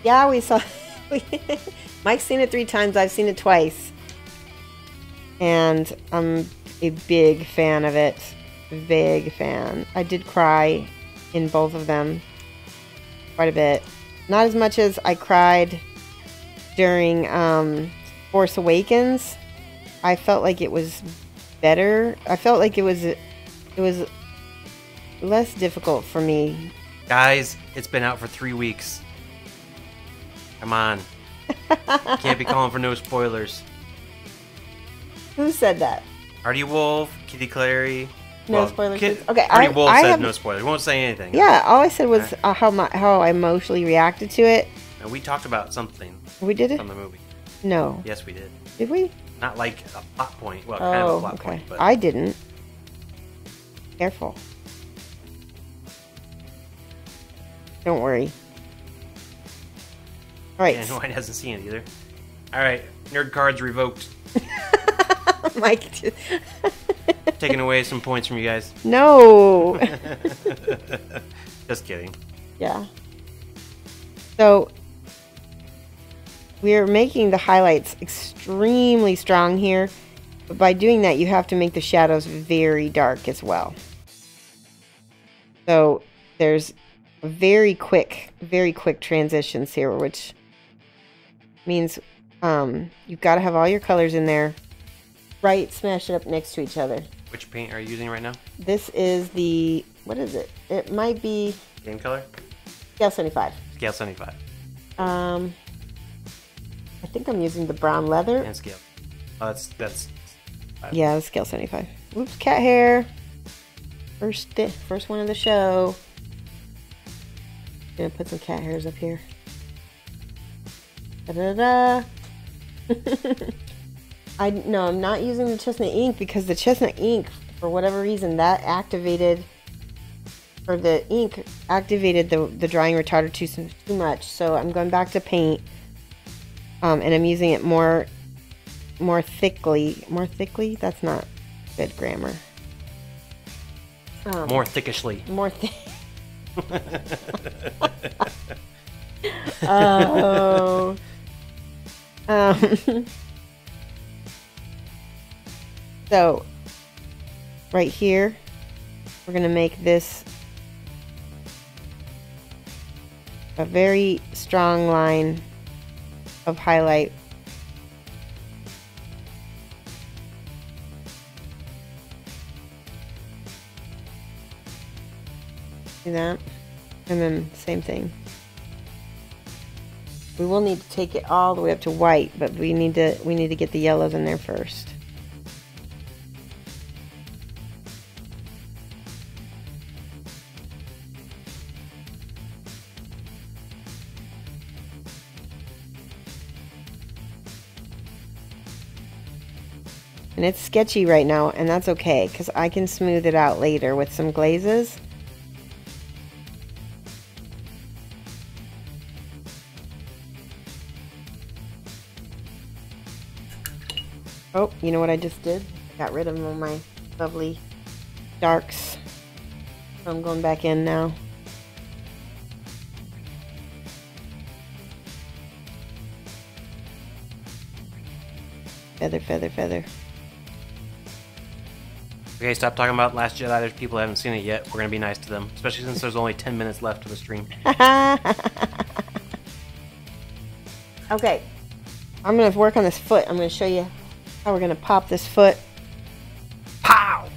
Speaker 2: Yeah, we saw... Mike's seen it 3 times. I've seen it twice. And I'm a big fan of it. Big fan. I did cry in both of them quite a bit. Not as much as I cried during Force Awakens. I felt like it was better. I felt like it was less difficult for me.
Speaker 3: Guys, it's been out for 3 weeks. Come on. Can't be calling for no spoilers.
Speaker 2: Who said that?
Speaker 3: Artie Wolf, Kitty Clary.
Speaker 2: No spoilers. Okay,
Speaker 3: Artie Wolf said no spoilers. We won't say anything.
Speaker 2: Yeah, all I said was how I emotionally reacted to it.
Speaker 3: And we talked about something.
Speaker 2: We did it?
Speaker 3: From the movie.
Speaker 2: No.
Speaker 3: Yes, we did.
Speaker 2: Did we?
Speaker 3: Not like a plot point. Well, kind of a plot point. But
Speaker 2: I didn't. Careful. Don't worry. Alright.
Speaker 3: And White hasn't seen it either. Alright, nerd cards revoked.
Speaker 2: Mike.
Speaker 3: Taking away some points from you guys.
Speaker 2: No.
Speaker 3: Just kidding.
Speaker 2: Yeah. So, we're making the highlights extremely strong here. But by doing that, you have to make the shadows very dark as well. So, there's very quick transitions here, which means you've got to have all your colors in there. Right, smash it up next to each other.
Speaker 3: Which paint are you using right now?
Speaker 2: This is the, what is it? It might be...
Speaker 3: Game color?
Speaker 2: Scale 75.
Speaker 3: Scale 75.
Speaker 2: I think I'm using the brown leather.
Speaker 3: And scale. Oh, that's...
Speaker 2: Yeah, the scale 75. Oops, cat hair. First one of the show. Gonna put some cat hairs up here. Da-da-da. No, I'm not using the chestnut ink because the chestnut ink, for whatever reason, that activated, or the ink activated the drying retarder too much. So I'm going back to paint, and I'm using it more thickly. More thickly? That's not good grammar.
Speaker 3: More thickishly.
Speaker 2: More thick. Oh. So, right here, we're going to make this a very strong line of highlight. See that? And then same thing. We will need to take it all the way up to white, but we need to get the yellows in there first. And it's sketchy right now, and that's okay, because I can smooth it out later with some glazes. Oh, you know what I just did? I got rid of all my lovely darks. So I'm going back in now. Feather, feather, feather.
Speaker 3: Okay, stop talking about Last Jedi. There's people who haven't seen it yet. We're gonna be nice to them, especially since there's only 10 minutes left of the stream.
Speaker 2: Okay, I'm gonna work on this foot. I'm gonna show you how we're gonna pop this foot.
Speaker 3: Pow!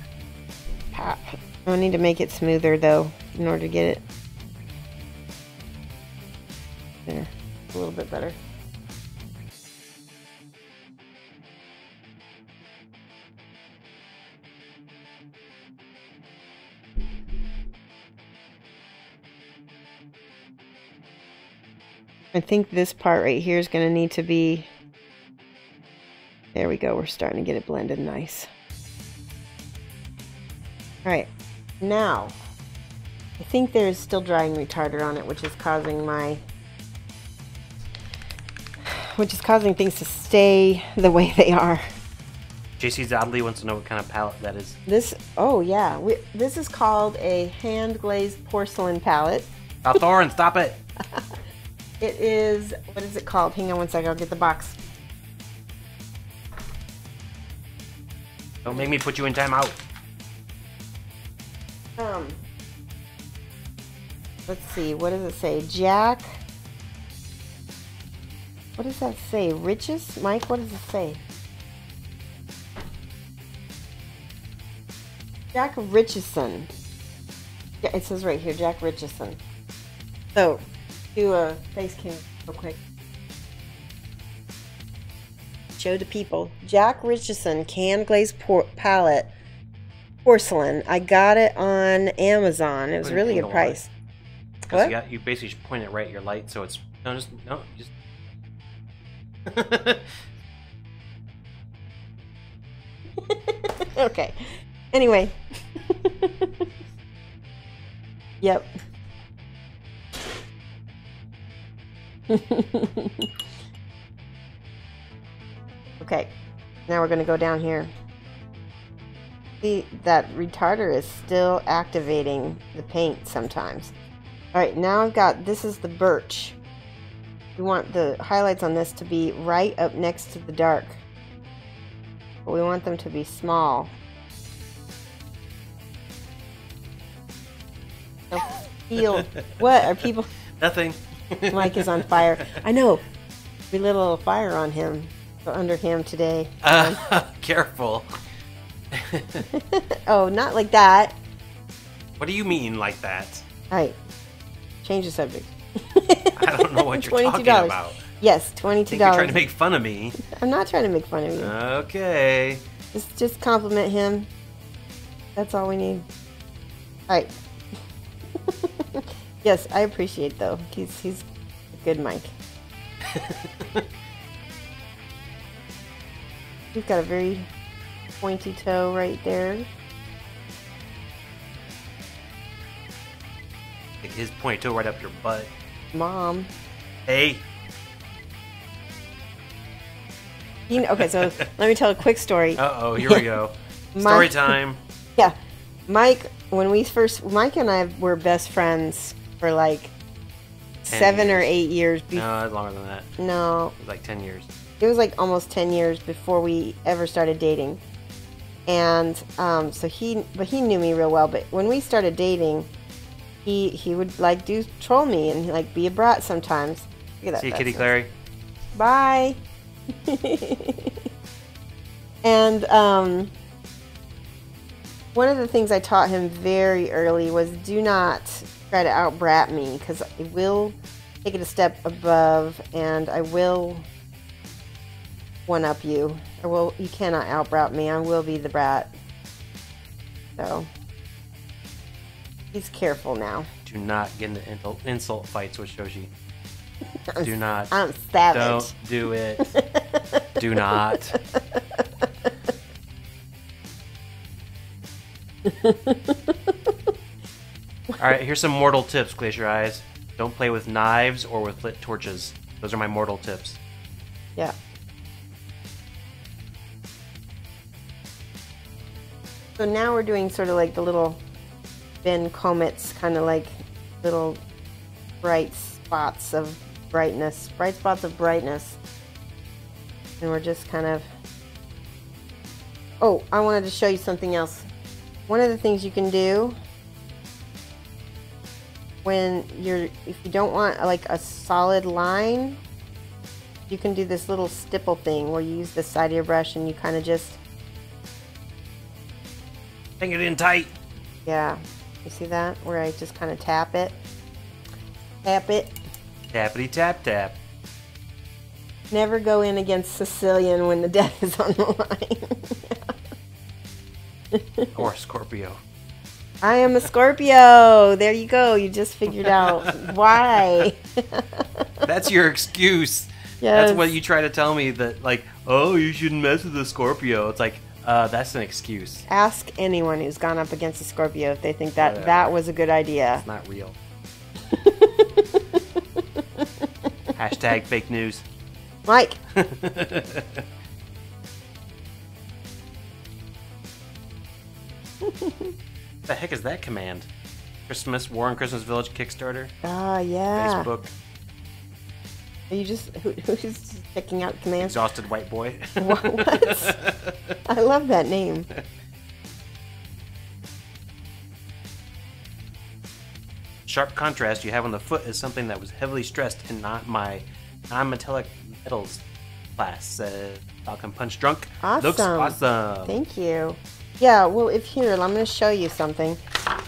Speaker 2: Pop. I need to make it smoother though, in order to get it there. A little bit better. I think this part right here is going to need to be... There we go. We're starting to get it blended nice. Alright. Now, I think there is still drying retarder on it, which is causing my... which is causing things to stay the way they are.
Speaker 3: JC Zadley wants to know what kind of palette that is.
Speaker 2: This... Oh, yeah. This is called a hand-glazed porcelain palette.
Speaker 3: Oh, Thorin, stop it!
Speaker 2: It is, what is it called? Hang on one second, I'll get the box.
Speaker 3: Don't make me put you in timeout.
Speaker 2: Let's see, what does it say? Jack? What does that say? Riches? Mike, what does it say? Jack Richardson. Yeah, it says right here, Jack Richardson. So, do a face cam real quick. Show the people. Jack Richardson can glazed palette porcelain. I got it on Amazon. It was a really good price. What?
Speaker 3: You basically just point it right at your light, so it's just.
Speaker 2: Okay. Anyway. Yep. Okay, now we're going to go down here. See, that retarder is still activating the paint sometimes. Alright, now I've got, this is the birch. We want the highlights on this to be right up next to the dark. But we want them to be small. So feel, what are people...
Speaker 3: Nothing.
Speaker 2: Mike is on fire. I know. We lit a little fire on him, under him today.
Speaker 3: Careful.
Speaker 2: Oh, not like that.
Speaker 3: What do you mean like that?
Speaker 2: All right. Change the subject.
Speaker 3: I don't know what you're talking about.
Speaker 2: Yes, $22.
Speaker 3: I think you're trying to make fun of me.
Speaker 2: I'm not trying to make fun of you.
Speaker 3: Okay.
Speaker 2: Just compliment him. That's all we need. All right. Yes, I appreciate though. He's a good Mike. He's got a very pointy toe right there.
Speaker 3: Like his pointy toe right up your butt.
Speaker 2: Mom.
Speaker 3: Hey.
Speaker 2: Okay, so let me tell a quick story.
Speaker 3: Uh-oh, here we go. Story time.
Speaker 2: Yeah. Mike, Mike and I were best friends for like 7 or 8 years.
Speaker 3: No, it's longer than that.
Speaker 2: No.
Speaker 3: It was like 10 years.
Speaker 2: It was like almost 10 years before we ever started dating. And so he knew me real well. But when we started dating, he would like troll me and like be a brat sometimes. Look at that.
Speaker 3: See you, Kitty Clary.
Speaker 2: Bye. And one of the things I taught him very early was do not try to out-brat me, because I will take it a step above and I will one-up you. You cannot out-brat me. I will be the brat. So, he's careful now.
Speaker 3: Do not get into insult fights with Shoshie. Do not.
Speaker 2: I'm savage.
Speaker 3: Don't do it. Do not. Alright, here's some mortal tips, Glacier Eyes. Don't play with knives or with lit torches. Those are my mortal tips.
Speaker 2: Yeah. So now we're doing sort of like the little Ben comets, kind of like little bright spots of brightness. Bright spots of brightness. And we're just kind of... Oh, I wanted to show you something else. One of the things you can do when if you don't want like a solid line, you can do this little stipple thing where you use the side of your brush and you kind of just...
Speaker 3: Hang it in tight.
Speaker 2: Yeah, you see that? Where I just kind of tap it. Tap it.
Speaker 3: Tappity tap tap.
Speaker 2: Never go in against Sicilian when the death is on the line.
Speaker 3: Or Scorpio.
Speaker 2: I am a Scorpio. There you go. You just figured out why.
Speaker 3: That's your excuse.
Speaker 2: Yes.
Speaker 3: That's what you try to tell me, that like, oh, you shouldn't mess with a Scorpio. It's like, that's an excuse.
Speaker 2: Ask anyone who's gone up against a Scorpio if they think that that was a good idea.
Speaker 3: It's not real. Hashtag fake news.
Speaker 2: Mike.
Speaker 3: The heck is that command? Christmas War in Christmas Village Kickstarter?
Speaker 2: Ah, yeah.
Speaker 3: Facebook.
Speaker 2: Are you just who's checking out commands?
Speaker 3: Exhausted white boy.
Speaker 2: What? I love that name.
Speaker 3: Sharp contrast you have on the foot is something that was heavily stressed in not my non-metallic metals class. Falcon Punch Drunk.
Speaker 2: Awesome.
Speaker 3: Looks awesome.
Speaker 2: Thank you. Yeah, well, if here, I'm going to show you something.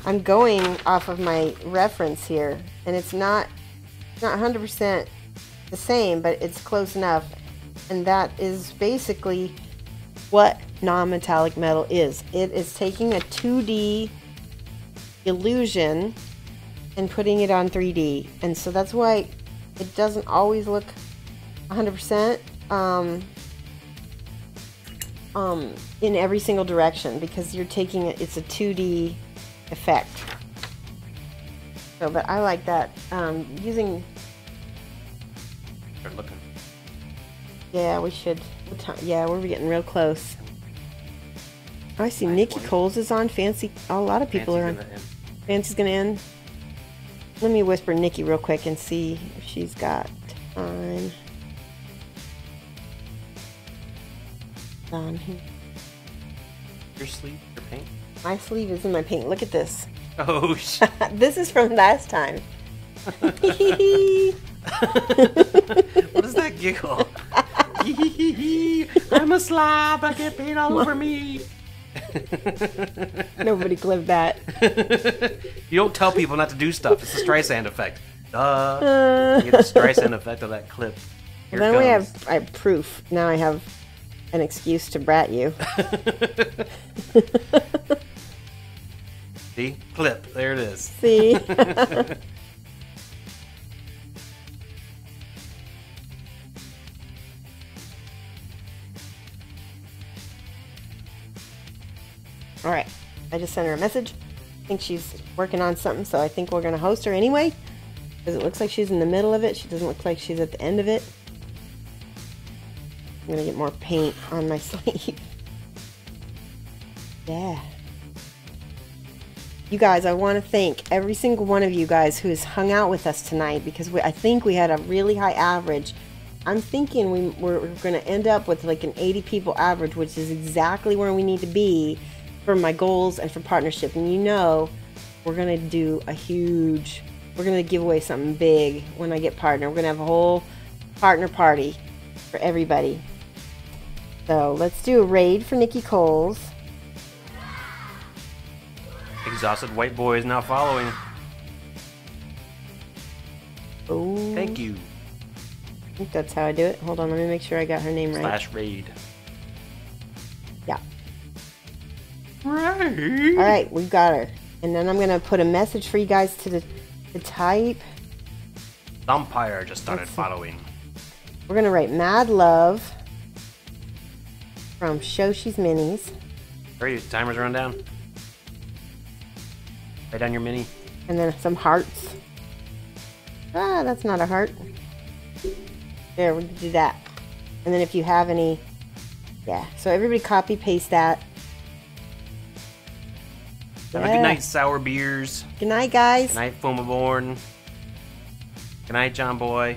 Speaker 2: I'm going off of my reference here, and it's not 100% the same, but it's close enough. And that is basically what non-metallic metal is. It is taking a 2D illusion and putting it on 3D. And so that's why it doesn't always look 100% in every single direction, because you're taking it, it's a 2D effect. So, but I like that. Using...
Speaker 3: Start looking.
Speaker 2: Yeah, we should. What time? Yeah, we're getting real close. Oh, I see Nikki Coles is on. Fancy. Oh, a lot of people are on. Fancy's gonna end. Let me whisper Nikki real quick and see if she's got time. On here.
Speaker 3: Your sleeve, your paint?
Speaker 2: My sleeve is in my paint. Look at this.
Speaker 3: Oh, shit.
Speaker 2: This is from last time.
Speaker 3: What is that giggle? I'm a slob. I get paint all over me.
Speaker 2: Nobody clipped that.
Speaker 3: You don't tell people not to do stuff. It's the Streisand effect. Duh. You get the Streisand effect of that clip. Here
Speaker 2: Then
Speaker 3: comes.
Speaker 2: I have proof. Now I have an excuse to brat you.
Speaker 3: See? Clip. There it is.
Speaker 2: See? All right. I just sent her a message. I think she's working on something, so I think we're going to host her anyway, because it looks like she's in the middle of it. She doesn't look like she's at the end of it. I'm going to get more paint on my sleeve. Yeah. You guys, I want to thank every single one of you guys who has hung out with us tonight, because I think we had a really high average. I'm thinking we're going to end up with like an 80 people average, which is exactly where we need to be for my goals and for partnership. And you know, we're going to do we're going to give away something big when I get partner. We're going to have a whole partner party for everybody. So let's do a raid for Nikki Coles.
Speaker 3: Exhausted white boy is now following.
Speaker 2: Oh,
Speaker 3: Thank you.
Speaker 2: I think that's how I do it. Hold on, let me make sure I got her name right.
Speaker 3: /raid.
Speaker 2: Yeah.
Speaker 3: Raid.
Speaker 2: All right, we've got her. And then I'm going to put a message for you guys to type.
Speaker 3: Vampire just started
Speaker 2: Let's see.
Speaker 3: following.
Speaker 2: We're going to write Mad Love from Shoshie's Minis.
Speaker 3: Hurry, timer's run down. Write down your mini.
Speaker 2: And then some hearts. Ah, that's not a heart. There, we can do that. And then if you have any... Yeah, so everybody copy paste that.
Speaker 3: Have a good night, sour beers.
Speaker 2: Good night, guys.
Speaker 3: Good night, Fomaborn. Good night, John Boy.